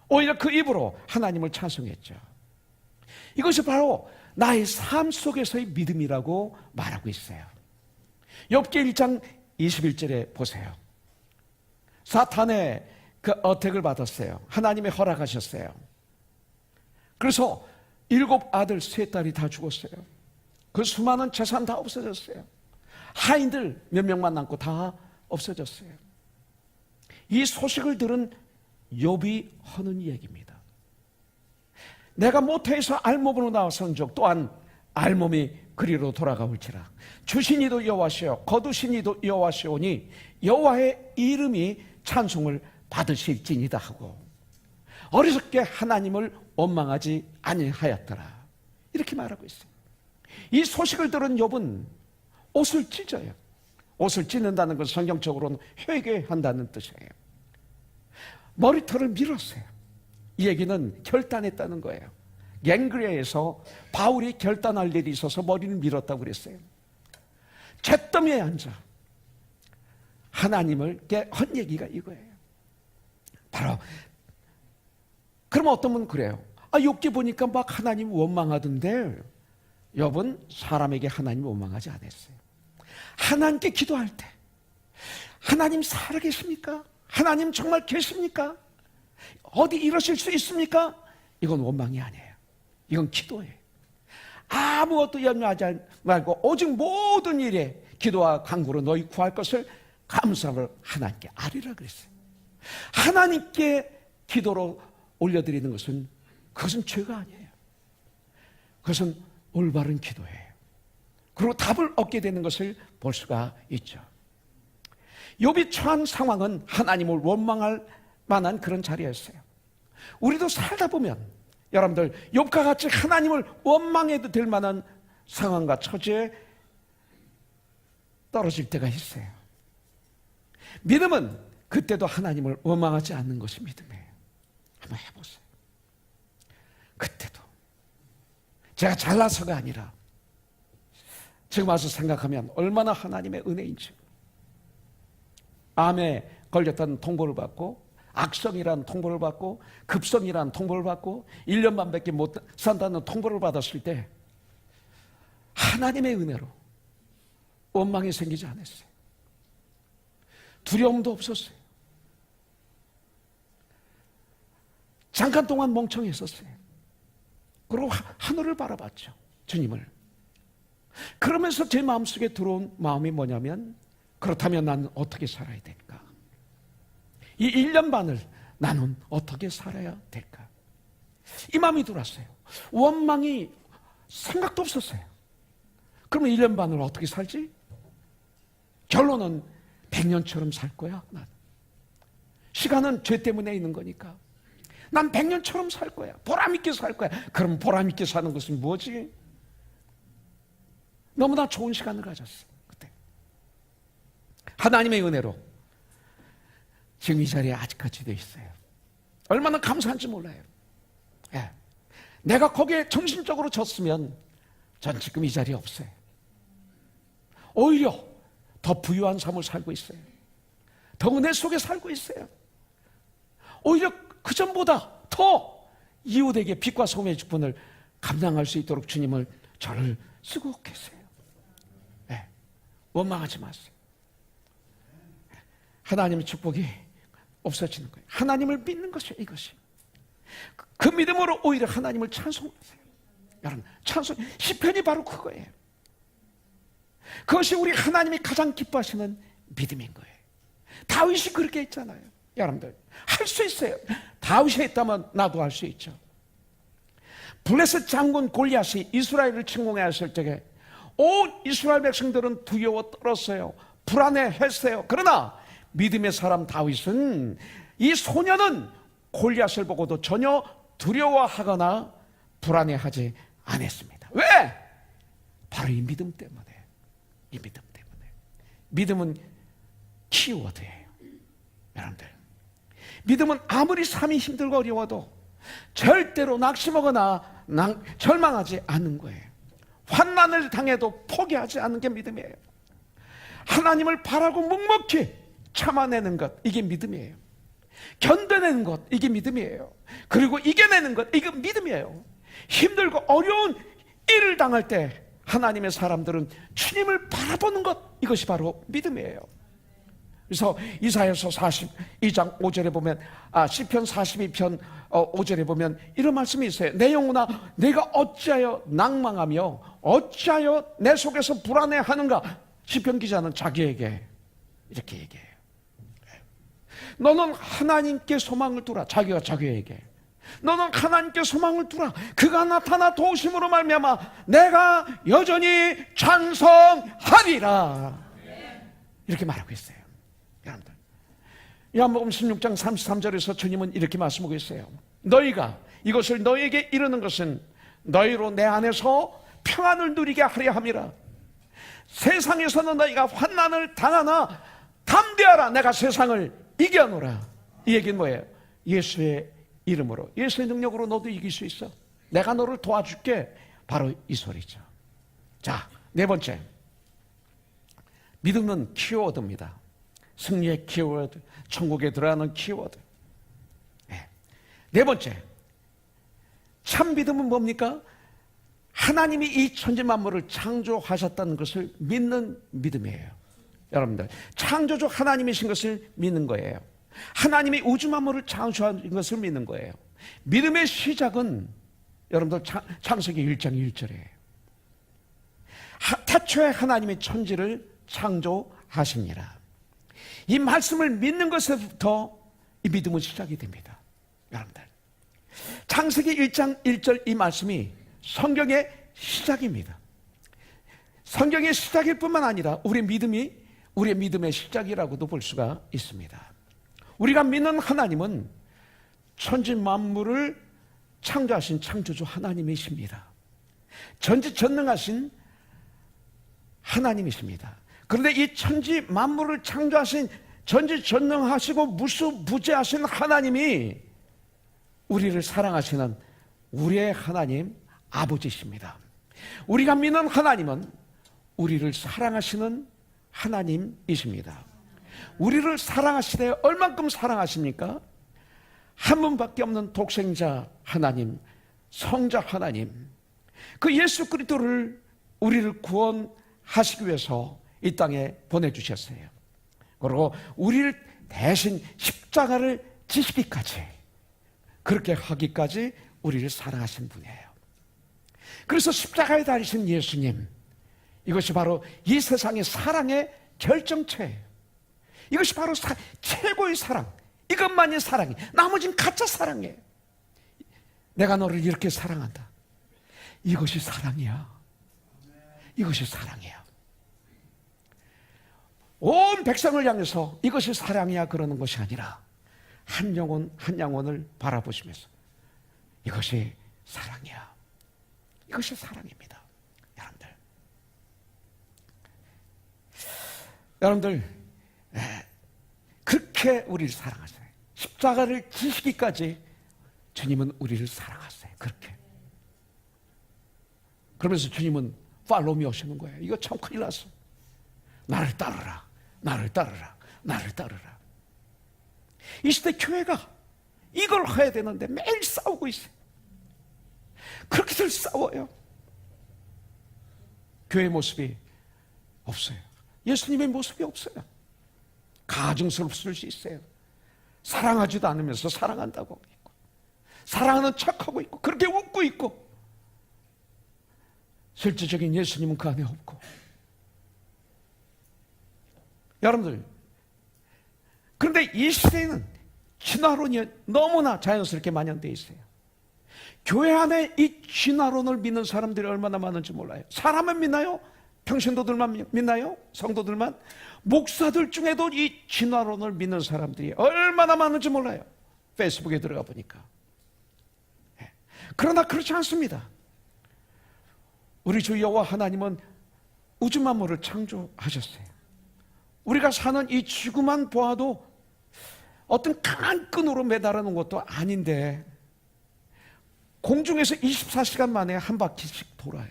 오히려 그 입으로 하나님을 찬송했죠. 이것이 바로 나의 삶 속에서의 믿음이라고 말하고 있어요. 욥기 1장 21절에 보세요. 사탄의 그 어택을 받았어요. 하나님의 허락하셨어요. 그래서 7 아들 3 딸이 다 죽었어요. 그 수많은 재산 다 없어졌어요. 하인들 몇 명만 남고 다 없어졌어요. 이 소식을 들은 욥이 하는 얘기입니다. 내가 모태에서 알몸으로 나왔은 적 또한 알몸이 그리로 돌아가올지라. 주신이도 여호와시요 거두신이도 여호와시오니 여호와의 이름이 찬송을 받으실지니이다 하고 어리석게 하나님을 원망하지 아니하였더라. 이렇게 말하고 있어요. 이 소식을 들은 욥은 옷을 찢어요. 옷을 찢는다는 것은 성경적으로는 회개한다는 뜻이에요. 머리털을 밀었어요. 이 얘기는 결단했다는 거예요. 갱그레에서 바울이 결단할 일이 있어서 머리를 밀었다고 그랬어요. 잿더미에 앉아 하나님을 한 얘기가 이거예요. 바로 그러면 어떤 분은 그래요. 욥기 보니까 막 하나님 원망하던데 욥은 사람에게 하나님 원망하지 않았어요. 하나님께 기도할 때 하나님 살아계십니까? 하나님 정말 계십니까? 어디 이러실 수 있습니까? 이건 원망이 아니에요. 이건 기도예요. 아무것도 염려하지 말고 오직 모든 일에 기도와 간구로 너희 구할 것을 감사를 하나님께 아뢰라 그랬어요. 하나님께 기도로 올려드리는 것은 그것은 죄가 아니에요. 그것은 올바른 기도예요. 그리고 답을 얻게 되는 것을 볼 수가 있죠. 욥이 처한 상황은 하나님을 원망할 만한 그런 자리였어요. 우리도 살다 보면 여러분들 욥과 같이 하나님을 원망해도 될 만한 상황과 처지에 떨어질 때가 있어요. 믿음은 그때도 하나님을 원망하지 않는 것이 믿음이에요. 한번 해보세요. 그때도 제가 잘나서가 아니라 지금 와서 생각하면 얼마나 하나님의 은혜인지. 암에 걸렸다는 통보를 받고 악성이라는 통보를 받고 급성이라는 통보를 받고 1년 반밖에 못 산다는 통보를 받았을 때 하나님의 은혜로 원망이 생기지 않았어요. 두려움도 없었어요. 잠깐 동안 멍청했었어요. 그리고 하늘을 바라봤죠. 주님을. 그러면서 제 마음속에 들어온 마음이 뭐냐면 그렇다면 나는 어떻게 살아야 될까? 이 1년 반을 나는 어떻게 살아야 될까? 이 마음이 들었어요. 원망이 생각도 없었어요. 그러면 1년 반을 어떻게 살지? 결론은 100년처럼 살 거야. 난. 시간은 죄 때문에 있는 거니까. 난 100년처럼 살 거야. 보람있게 살 거야. 그럼 보람있게 사는 것은 뭐지? 너무나 좋은 시간을 가졌어. 그때. 하나님의 은혜로 지금 이 자리에 아직까지 돼 있어요. 얼마나 감사한지 몰라요. 예. 내가 거기에 정신적으로 졌으면 전 지금 이 자리에 없어요. 오히려 더 부유한 삶을 살고 있어요. 더 은혜 속에 살고 있어요. 오히려 그 전보다 더 이웃에게 빛과 소금의 직분을 감당할 수 있도록 주님을 저를 쓰고 계세요. 네. 원망하지 마세요. 하나님의 축복이 없어지는 거예요. 하나님을 믿는 것이에요. 이것이. 그 믿음으로 오히려 하나님을 찬송하세요. 여러분, 찬송, 시편이 바로 그거예요. 그것이 우리 하나님이 가장 기뻐하시는 믿음인 거예요. 다윗이 그렇게 했잖아요. 여러분들 할 수 있어요. 다윗이 했다면 나도 할 수 있죠. 블레셋 장군 골리앗이 이스라엘을 침공했을 적에 온 이스라엘 백성들은 두려워 떨었어요. 불안해했어요. 그러나 믿음의 사람 다윗은, 이 소년은 골리앗을 보고도 전혀 두려워하거나 불안해하지 않았습니다. 왜? 바로 이 믿음 때문에. 이 믿음 때문에. 믿음은 키워드예요. 여러분들, 믿음은 아무리 삶이 힘들고 어려워도 절대로 낙심하거나 절망하지 않는 거예요. 환난을 당해도 포기하지 않는 게 믿음이에요. 하나님을 바라고 묵묵히 참아내는 것, 이게 믿음이에요. 견뎌내는 것, 이게 믿음이에요. 그리고 이겨내는 것, 이게 믿음이에요. 힘들고 어려운 일을 당할 때 하나님의 사람들은 주님을 바라보는 것, 이것이 바로 믿음이에요. 그래서 이사야서 42장 5절에 보면, 시편 42편 5절에 보면 이런 말씀이 있어요. 내 영혼아, 내가 어찌하여 낭망하며 어찌하여 내 속에서 불안해하는가. 시편 기자는 자기에게 이렇게 얘기해요. 너는 하나님께 소망을 두라. 자기가 자기에게, 너는 하나님께 소망을 두라. 그가 나타나 도우심으로 말미암아 내가 여전히 찬송하리라. 이렇게 말하고 있어요. 여러분들, 요한복음 16장 33절에서 주님은 이렇게 말씀하고 있어요. 너희가 이것을 너희에게 이르는 것은 너희로 내 안에서 평안을 누리게 하려 함이라. 세상에서는 너희가 환난을 당하나 담대하라. 내가 세상을 이겨노라. 이 얘기는 뭐예요? 예수의 이름으로, 예수의 능력으로 너도 이길 수 있어. 내가 너를 도와줄게. 바로 이 소리죠. 자, 네 번째, 믿음은 키워드입니다. 승리의 키워드, 천국에 들어가는 키워드. 네 번째, 참 믿음은 뭡니까? 하나님이 이 천지 만물을 창조하셨다는 것을 믿는 믿음이에요. 여러분들, 창조주 하나님이신 것을 믿는 거예요. 하나님이 우주 만물을 창조한 것을 믿는 거예요. 믿음의 시작은 여러분들 창세기 1장 1절이에요. 태초에 하나님의 천지를 창조하십니다. 이 말씀을 믿는 것에부터 이 믿음은 시작이 됩니다. 여러분들, 창세기 1장 1절 이 말씀이 성경의 시작입니다. 성경의 시작일 뿐만 아니라 우리의 믿음의 시작이라고도 볼 수가 있습니다. 우리가 믿는 하나님은 천지 만물을 창조하신 창조주 하나님이십니다. 전지전능하신 하나님이십니다. 그런데 이 천지 만물을 창조하신 전지전능하시고 무수부재하신 하나님이 우리를 사랑하시는 우리의 하나님 아버지십니다. 우리가 믿는 하나님은 우리를 사랑하시는 하나님이십니다. 우리를 사랑하시되 얼만큼 사랑하십니까? 한 분밖에 없는 독생자 하나님, 성자 하나님, 그 예수 그리스도를 우리를 구원하시기 위해서 이 땅에 보내주셨어요. 그리고 우리를 대신 십자가를 지시기까지, 그렇게 하기까지 우리를 사랑하신 분이에요. 그래서 십자가에 달리신 예수님, 이것이 바로 이 세상의 사랑의 결정체예요. 이것이 바로 최고의 사랑, 이것만이 사랑이, 나머지는 가짜 사랑이에요. 내가 너를 이렇게 사랑한다, 이것이 사랑이야. 이것이 사랑이야. 온 백성을 향해서 이것이 사랑이야 그러는 것이 아니라 한 영혼 한 영혼을 바라보시면서 이것이 사랑이야. 이것이 사랑입니다. 여러분들, 그렇게 우리를 사랑하세요. 십자가를 지시기까지 주님은 우리를 사랑하세요. 그렇게. 그러면서 주님은 팔로미 오시는 거예요. 이거 참 큰일 났어. 나를 따르라. 나를 따르라. 나를 따르라. 이 시대 교회가 이걸 해야 되는데 매일 싸우고 있어요. 그렇게들 싸워요. 교회 모습이 없어요. 예수님의 모습이 없어요. 가증스럽을 수 있어요. 사랑하지도 않으면서 사랑한다고 하고 있고, 사랑하는 척하고 있고, 그렇게 웃고 있고, 실질적인 예수님은 그 안에 없고. 여러분들, 그런데 이 시대에는 진화론이 너무나 자연스럽게 만연되어 있어요. 교회 안에 이 진화론을 믿는 사람들이 얼마나 많은지 몰라요. 사람은 믿나요? 평신도들만 믿나요? 성도들만? 목사들 중에도 이 진화론을 믿는 사람들이 얼마나 많은지 몰라요. 페이스북에 들어가 보니까. 그러나 그렇지 않습니다. 우리 주 여호와 하나님은 우주 만물을 창조하셨어요. 우리가 사는 이 지구만 보아도 어떤 강한 끈으로 매달아 놓은 것도 아닌데 공중에서 24시간 만에 한 바퀴씩 돌아요.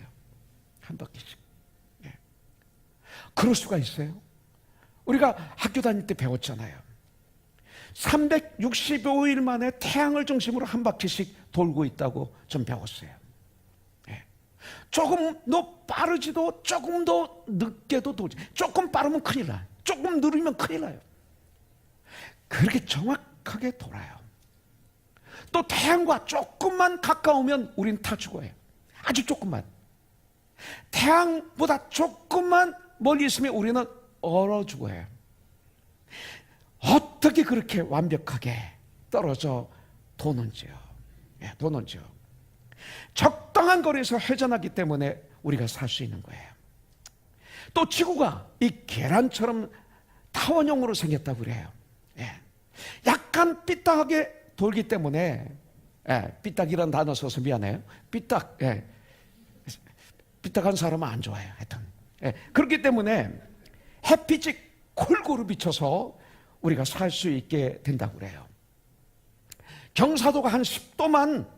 한 바퀴씩. 그럴 수가 있어요. 우리가 학교 다닐 때 배웠잖아요. 365일 만에 태양을 중심으로 한 바퀴씩 돌고 있다고 좀 배웠어요. 조금 더 빠르지도 조금 더 늦게도 돌지. 조금 빠르면 큰일 나요. 조금 느리면 큰일 나요. 그렇게 정확하게 돌아요. 또 태양과 조금만 가까우면 우린 다 죽어요. 아주 조금만. 태양보다 조금만 멀리 있으면 우리는 얼어 죽어요. 어떻게 그렇게 완벽하게 떨어져 도는지요. 도는지요. 적당한 거리에서 회전하기 때문에 우리가 살 수 있는 거예요. 또 지구가 이 계란처럼 타원형으로 생겼다고 그래요. 약간 삐딱하게 돌기 때문에, 삐딱이라는 단어 써서 미안해요. 삐딱한 사람은 안 좋아해요. 하여튼. 그렇기 때문에 햇빛이 골고루 비쳐서 우리가 살 수 있게 된다고 그래요. 경사도가 한 10도만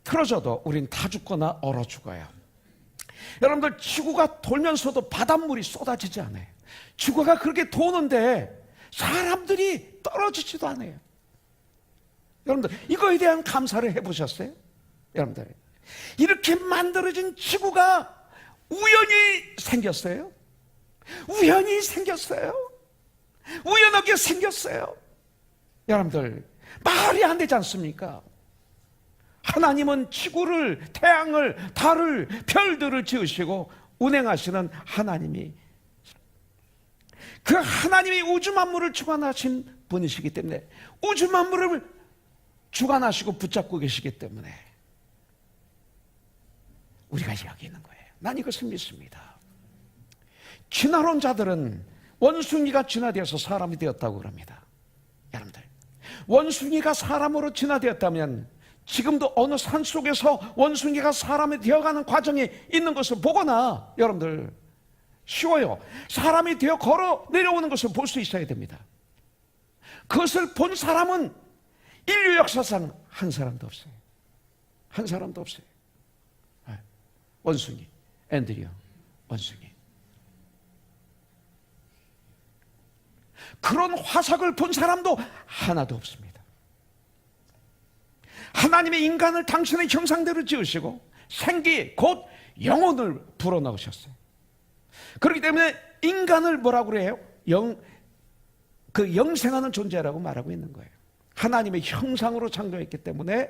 틀어져도 우린 다 죽거나 얼어 죽어요. 여러분들, 지구가 돌면서도 바닷물이 쏟아지지 않아요. 지구가 그렇게 도는데 사람들이 떨어지지도 않아요. 여러분들, 이거에 대한 감사를 해보셨어요? 여러분들, 이렇게 만들어진 지구가 우연히 생겼어요? 우연히 생겼어요? 우연하게 생겼어요? 여러분들, 말이 안 되지 않습니까? 하나님은 지구를, 태양을, 달을, 별들을 지으시고 운행하시는 하나님이, 그 하나님이 우주 만물을 주관하신 분이시기 때문에, 우주 만물을 주관하시고 붙잡고 계시기 때문에 우리가 여기 있는 거예요. 난 이것을 믿습니다. 진화론자들은 원숭이가 진화되어서 사람이 되었다고 그럽니다. 여러분들, 원숭이가 사람으로 진화되었다면 지금도 어느 산속에서 원숭이가 사람이 되어가는 과정이 있는 것을 보거나, 여러분들, 쉬워요. 사람이 되어 걸어 내려오는 것을 볼 수 있어야 됩니다. 그것을 본 사람은 인류 역사상 한 사람도 없어요. 한 사람도 없어요. 원숭이, 앤드류 원숭이. 그런 화석을 본 사람도 하나도 없습니다. 하나님의 인간을 당신의 형상대로 지으시고 생기 곧 영혼을 불어넣으셨어요. 그렇기 때문에 인간을 뭐라고 그래요? 영생하는 존재라고 말하고 있는 거예요. 하나님의 형상으로 창조했기 때문에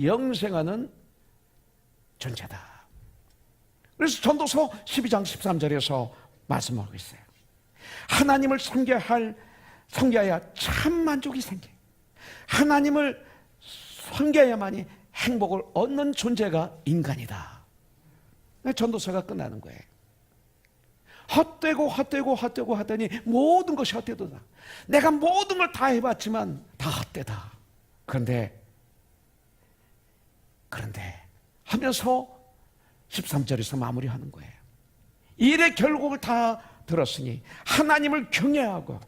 영생하는 존재다. 그래서 전도서 12장 13절에서 말씀하고 있어요. 하나님을 섬겨야 참 만족이 생겨요. 하나님을 섬겨야만이 행복을 얻는 존재가 인간이다. 전도서가 끝나는 거예요. 헛되고 하더니 모든 것이 헛되도다. 내가 모든 걸 다 해봤지만 다 헛되다. 그런데 하면서 13절에서 마무리하는 거예요. 일의 결국을 다 들었으니 하나님을 경외하고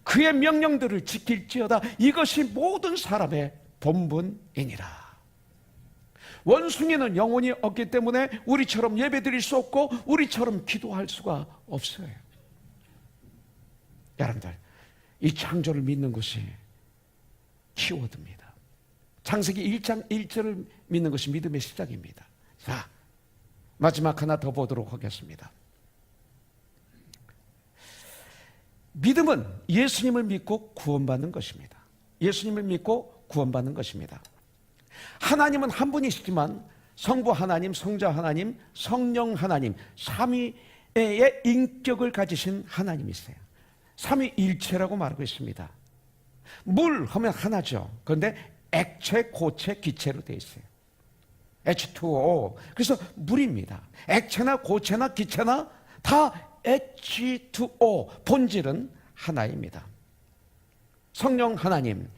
그의 명령들을 지킬지어다. 이것이 모든 사람의 본분이니라. 원숭이는 영혼이 없기 때문에 우리처럼 예배드릴 수 없고 우리처럼 기도할 수가 없어요. 여러분들, 이 창조를 믿는 것이 키워드입니다. 창세기 1장 1절을 믿는 것이 믿음의 시작입니다. 자, 마지막 하나 더 보도록 하겠습니다. 믿음은 예수님을 믿고 구원받는 것입니다. 예수님을 믿고 구원받는 것입니다. 하나님은 한 분이시지만 성부 하나님, 성자 하나님, 성령 하나님, 삼위의 인격을 가지신 하나님이세요. 삼위일체라고 말하고 있습니다. 물 하면 하나죠. 그런데 액체, 고체, 기체로 되어 있어요. H2O. 그래서 물입니다. 액체나 고체나 기체나 다 H2O. 본질은 하나입니다. 성령 하나님,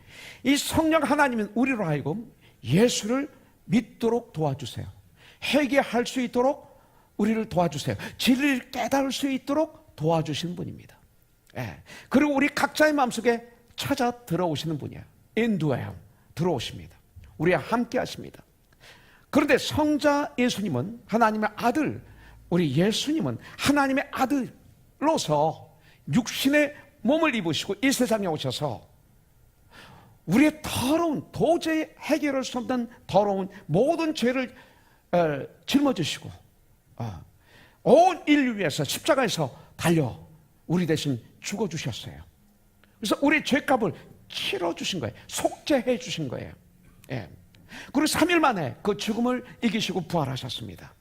이 성령 하나님은 우리로 하여금 예수를 믿도록 도와주세요. 회개할 수 있도록 우리를 도와주세요. 진리를 깨달을 수 있도록 도와주시는 분입니다. 예. 그리고 우리 각자의 마음속에 찾아 들어오시는 분이에요. 인도에 들어오십니다. 우리와 함께 하십니다. 그런데 성자 예수님은 하나님의 아들, 우리 예수님은 하나님의 아들로서 육신의 몸을 입으시고 이 세상에 오셔서 우리의 더러운, 도저히 해결할 수 없는 더러운 모든 죄를 짊어지시고 온 인류 위해서 십자가에서 달려 우리 대신 죽어주셨어요. 그래서 우리 죄값을 치러주신 거예요. 속죄해 주신 거예요. 예. 그리고 3일 만에 그 죽음을 이기시고 부활하셨습니다.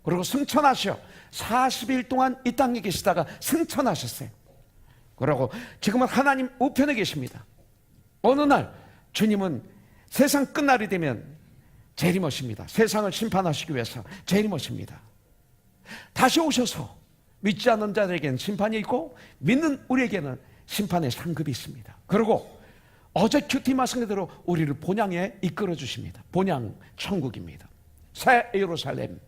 그리고 승천하셔 40일 동안 이 땅에 계시다가 승천하셨어요. 그리고 지금은 하나님 우편에 계십니다. 어느 날 주님은 세상 끝날이 되면 재림하십니다. 세상을 심판하시기 위해서 재림하십니다. 다시 오셔서 믿지 않는 자들에게는 심판이 있고 믿는 우리에게는 심판의 상급이 있습니다. 그리고 어제 큐티 말씀대로 우리를 본향에 이끌어 주십니다. 본향 천국입니다. 새 예루살렘,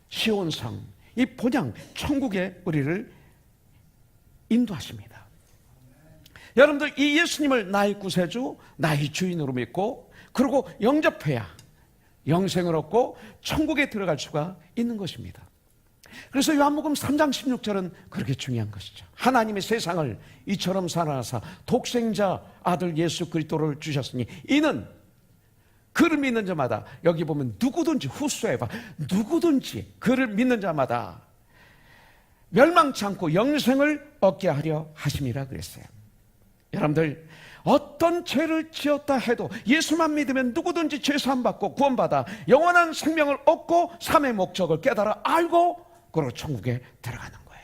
시온성, 이 본향 천국에 우리를 인도하십니다. 여러분들 이 예수님을 나의 구세주, 나의 주인으로 믿고 그리고 영접해야 영생을 얻고 천국에 들어갈 수가 있는 것입니다. 그래서 요한복음 3장 16절은 그렇게 중요한 것이죠. 하나님의 세상을 이처럼 사랑하사 독생자 아들 예수 그리스도를 주셨으니 이는 그를 믿는 자마다, 여기 보면 누구든지, 후소에바 누구든지 그를 믿는 자마다 멸망치 않고 영생을 얻게 하려 하심이라 그랬어요. 여러분들 어떤 죄를 지었다 해도 예수만 믿으면 누구든지 죄사함 받고 구원받아 영원한 생명을 얻고 삶의 목적을 깨달아 알고 그리고 천국에 들어가는 거예요.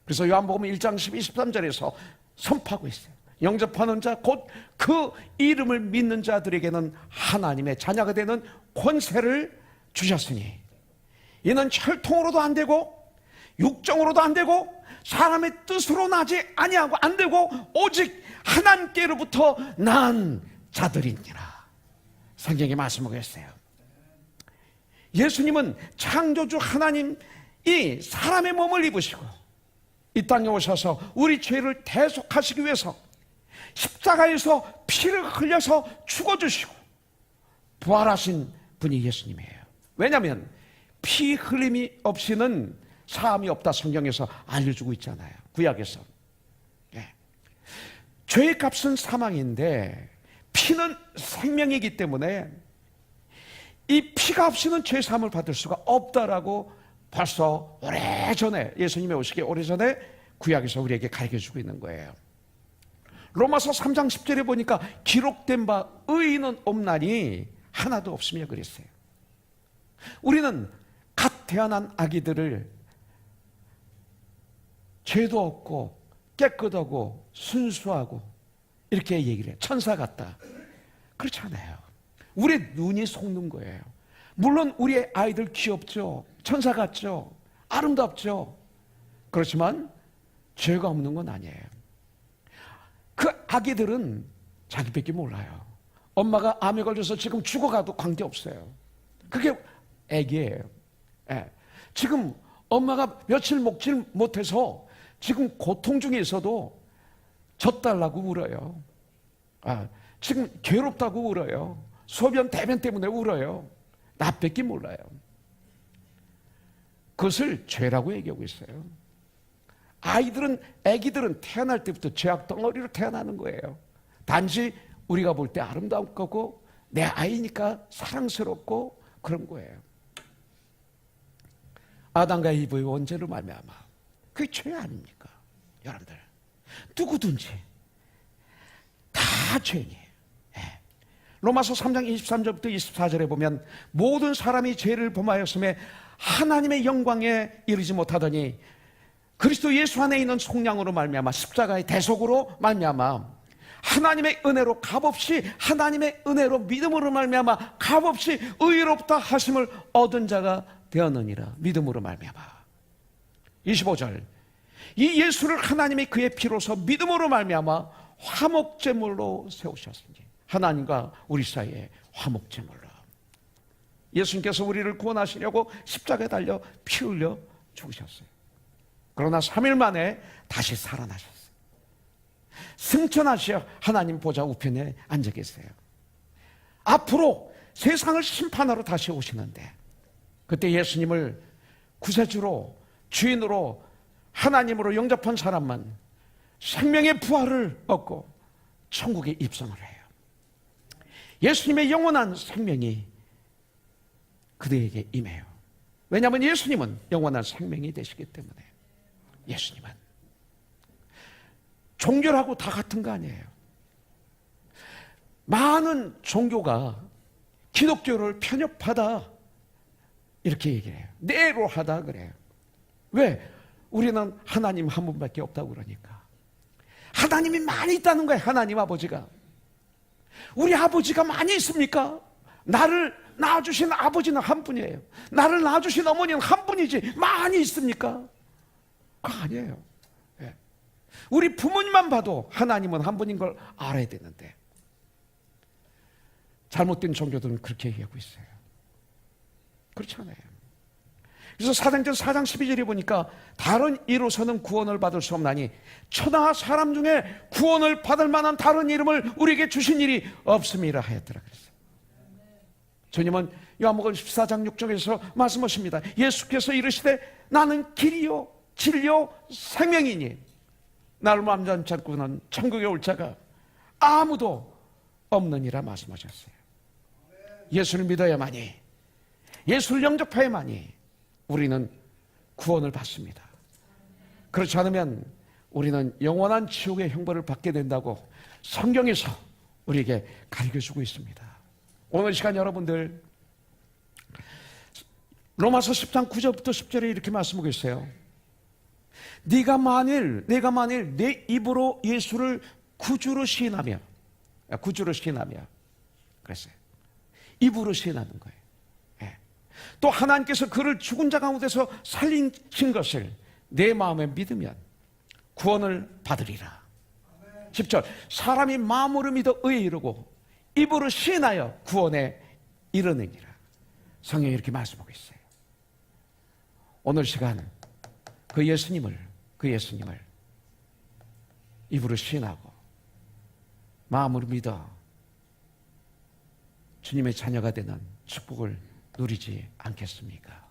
그래서 요한복음 1장 12, 13절에서 선포하고 있어요. 영접하는 자 곧 그 이름을 믿는 자들에게는 하나님의 자녀가 되는 권세를 주셨으니 이는 혈통으로도 안 되고 육정으로도 안 되고 사람의 뜻으로 나지 아니하고 안 되고 오직 하나님께로부터 난 자들이니라. 성경에 말씀하고 있어요. 예수님은 창조주 하나님이 사람의 몸을 입으시고 이 땅에 오셔서 우리 죄를 대속하시기 위해서 십자가에서 피를 흘려서 죽어주시고 부활하신 분이 예수님이에요. 왜냐하면 피 흘림이 없이는 사함이 없다 성경에서 알려주고 있잖아요. 구약에서. 예. 죄의 값은 사망인데 피는 생명이기 때문에 이 피가 없이는 죄 사함을 받을 수가 없다라고 벌써 오래전에, 예수님이 오시기 오래전에 구약에서 우리에게 가르쳐주고 있는 거예요. 로마서 3장 10절에 보니까 기록된 바 의인은 없나니 하나도 없으며 그랬어요. 우리는 갓 태어난 아기들을 죄도 없고 깨끗하고 순수하고 이렇게 얘기를 해요. 천사 같다. 그렇지 않아요. 우리의 눈이 속는 거예요. 물론 우리의 아이들 귀엽죠. 천사 같죠. 아름답죠. 그렇지만 죄가 없는 건 아니에요. 그 아기들은 자기밖에 몰라요. 엄마가 암에 걸려서 지금 죽어가도 관계없어요. 그게 애기예요. 예. 지금 엄마가 며칠 먹질 못해서 지금 고통 중에 있어도 젖달라고 울어요. 지금 괴롭다고 울어요. 소변 대변 때문에 울어요. 나밖에 몰라요. 그것을 죄라고 얘기하고 있어요. 아기들은 태어날 때부터 죄악 덩어리로 태어나는 거예요. 단지 우리가 볼 때 아름다운 거고 내 아이니까 사랑스럽고 그런 거예요. 아담과 이브의 원죄로 말미암아 그게 죄 아닙니까? 여러분들 누구든지 다 죄인이에요. 예. 로마서 3장 23절부터 24절에 보면 모든 사람이 죄를 범하였음에 하나님의 영광에 이르지 못하더니 그리스도 예수 안에 있는 속량으로 말미암아 십자가의 대속으로 말미암아 하나님의 은혜로 값없이, 하나님의 은혜로 믿음으로 말미암아 값없이 의롭다 하심을 얻은 자가 되었느니라. 믿음으로 말미암아. 25절, 이 예수를 하나님이 그의 피로서 믿음으로 말미암아 화목제물로 세우셨으니, 하나님과 우리 사이에 화목제물로 예수님께서 우리를 구원하시려고 십자가에 달려 피 흘려 죽으셨어요. 그러나 3일 만에 다시 살아나셨어요. 승천하시어 하나님 보좌 우편에 앉아 계세요. 앞으로 세상을 심판하러 다시 오시는데, 그때 예수님을 구세주로, 주인으로, 하나님으로 영접한 사람만 생명의 부활을 얻고 천국에 입성을 해요. 예수님의 영원한 생명이 그들에게 임해요. 왜냐하면 예수님은 영원한 생명이 되시기 때문에. 예수님은 종교라고 다 같은 거 아니에요. 많은 종교가 기독교를 편협하다 이렇게 얘기해요. 내로하다 그래요. 왜? 우리는 하나님 한 분밖에 없다고 그러니까. 하나님이 많이 있다는 거예요. 하나님 아버지가. 우리 아버지가 많이 있습니까? 나를 낳아주신 아버지는 한 분이에요. 나를 낳아주신 어머니는 한 분이지 많이 있습니까? 그거 아니에요. 예. 우리 부모님만 봐도 하나님은 한 분인 걸 알아야 되는데, 잘못된 종교들은 그렇게 얘기하고 있어요. 그렇지 않아요. 그래서 사도행전 4장 12절에 보니까 다른 이로서는 구원을 받을 수 없나니 천하 사람 중에 구원을 받을 만한 다른 이름을 우리에게 주신 일이 없음이라 하였더라 그랬어요. 주님은 요한복음 14장 6절에서 말씀하십니다. 예수께서 이르시되 나는 길이요 진리요 생명이니 나를 만나지 않고는 천국에 올 자가 아무도 없느니라 말씀하셨어요. 예수를 믿어야만이, 예수를 영접해야만이 우리는 구원을 받습니다. 그렇지 않으면 우리는 영원한 지옥의 형벌을 받게 된다고 성경에서 우리에게 가르쳐주고 있습니다. 오늘 시간 여러분들, 로마서 10장 9절부터 10절에 이렇게 말씀하고 있어요. 내가 만일 내 입으로 예수를 구주로 시인하며 그랬어요. 입으로 시인하는 거예요. 예. 또 하나님께서 그를 죽은 자 가운데서 살리신 것을 내 마음에 믿으면 구원을 받으리라. 10절, 사람이 마음으로 믿어 의에 이르고 입으로 시인하여 구원에 이르느니라. 성경이 이렇게 말씀하고 있어요. 오늘 시간 그 예수님을 입으로 시인하고 마음으로 믿어 주님의 자녀가 되는 축복을 누리지 않겠습니까?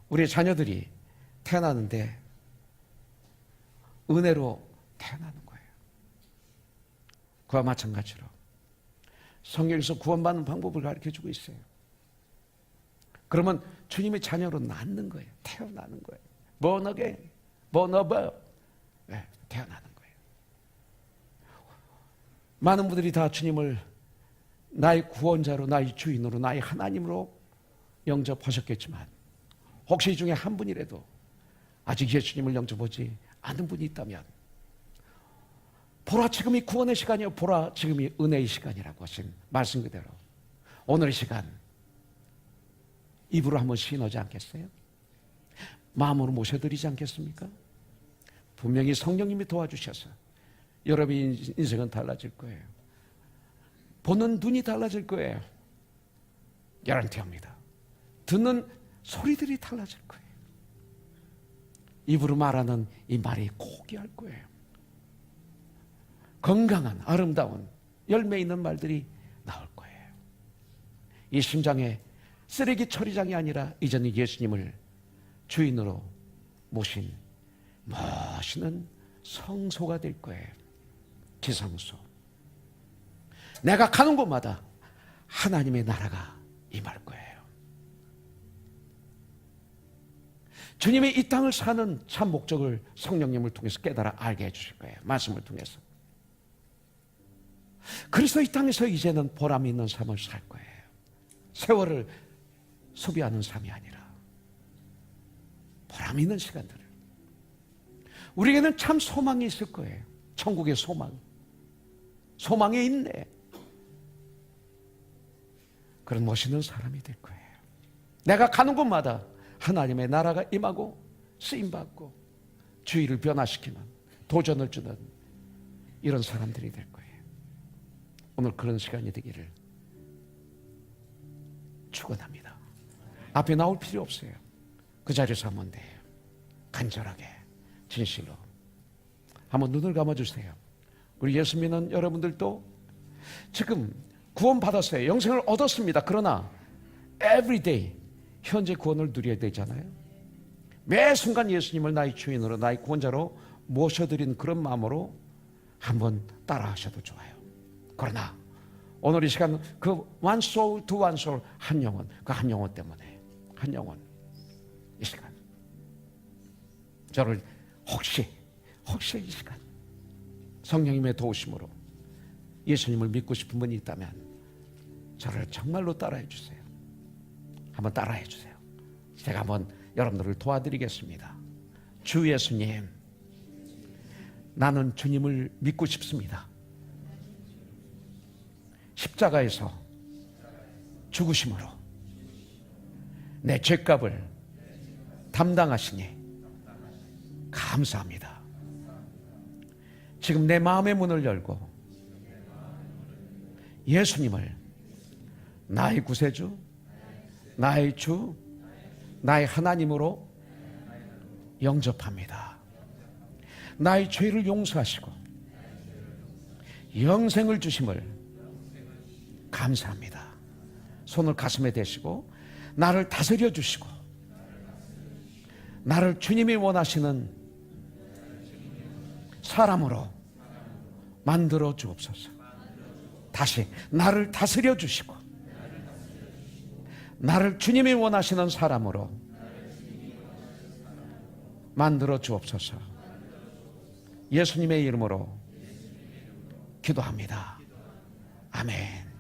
우리의 자녀들이 태어나는데 은혜로 태어나는 거예요. 그와 마찬가지로 성경에서 구원받는 방법을 가르쳐주고 있어요. 그러면 주님의 자녀로 낳는 거예요. 태어나는 거예요. born again, born above. 네, 태어나는 거예요. 많은 분들이 다 주님을 나의 구원자로, 나의 주인으로, 나의 하나님으로 영접하셨겠지만 혹시 이 중에 한 분이라도 아직 예수님을 영접하지 않은 분이 있다면 보라 지금이 구원의 시간이요, 보라 지금이 은혜의 시간이라고 하신 말씀 그대로 오늘 시간 입으로 한번 시인하지 않겠어요? 마음으로 모셔드리지 않겠습니까? 분명히 성령님이 도와주셔서 여러분의 인생은 달라질 거예요. 보는 눈이 달라질 거예요. 개런티합니다. 듣는 소리들이 달라질 거예요. 입으로 말하는 이 말이 고귀할 거예요. 건강한 아름다운 열매 있는 말들이 나올 거예요. 이 심장에 쓰레기 처리장이 아니라 이제는 예수님을 주인으로 모신 멋있는 성소가 될 거예요. 지성소. 내가 가는 곳마다 하나님의 나라가 임할 거예요. 주님이 이 땅을 사는 참 목적을 성령님을 통해서 깨달아 알게 해주실 거예요. 말씀을 통해서. 그래서 이 땅에서 이제는 보람 있는 삶을 살 거예요. 세월을 소비하는 삶이 아니라 보람 있는 시간들을. 우리에게는 참 소망이 있을 거예요. 천국의 소망. 소망에 있네. 그런 멋있는 사람이 될 거예요. 내가 가는 곳마다 하나님의 나라가 임하고 쓰임받고 주의를 변화시키는, 도전을 주는 이런 사람들이 될 거예요. 오늘 그런 시간이 되기를 축원합니다. 앞에 나올 필요 없어요. 그 자리에서 하면 돼요. 간절하게, 진실로. 한번 눈을 감아주세요. 우리 예수 믿는 여러분들도 지금 구원받았어요. 영생을 얻었습니다. 그러나 everyday 현재 구원을 누려야 되잖아요. 매 순간 예수님을 나의 주인으로, 나의 구원자로 모셔드린 그런 마음으로 한번 따라 하셔도 좋아요. 그러나 오늘 이 시간 그 one soul to one soul, 한 영혼, 그 한 영혼 때문에, 한 영혼, 이 시간 저를 혹시 이 시간 성령님의 도우심으로 예수님을 믿고 싶은 분이 있다면 저를 정말로 따라해 주세요. 한번 따라해 주세요. 제가 한번 여러분들을 도와드리겠습니다. 주 예수님, 나는 주님을 믿고 싶습니다. 십자가에서 죽으심으로 내 죄값을 담당하시니 감사합니다. 지금 내 마음의 문을 열고 예수님을 나의 구세주, 나의 주, 나의 하나님으로 영접합니다. 나의 죄를 용서하시고 영생을 주심을 감사합니다. 손을 가슴에 대시고 나를 다스려 주시고 나를 주님이 원하시는 사람으로 만들어 주옵소서. 다시 나를 다스려 주시고 나를 주님이 원하시는 사람으로 만들어 주옵소서. 예수님의 이름으로 기도합니다. 아멘.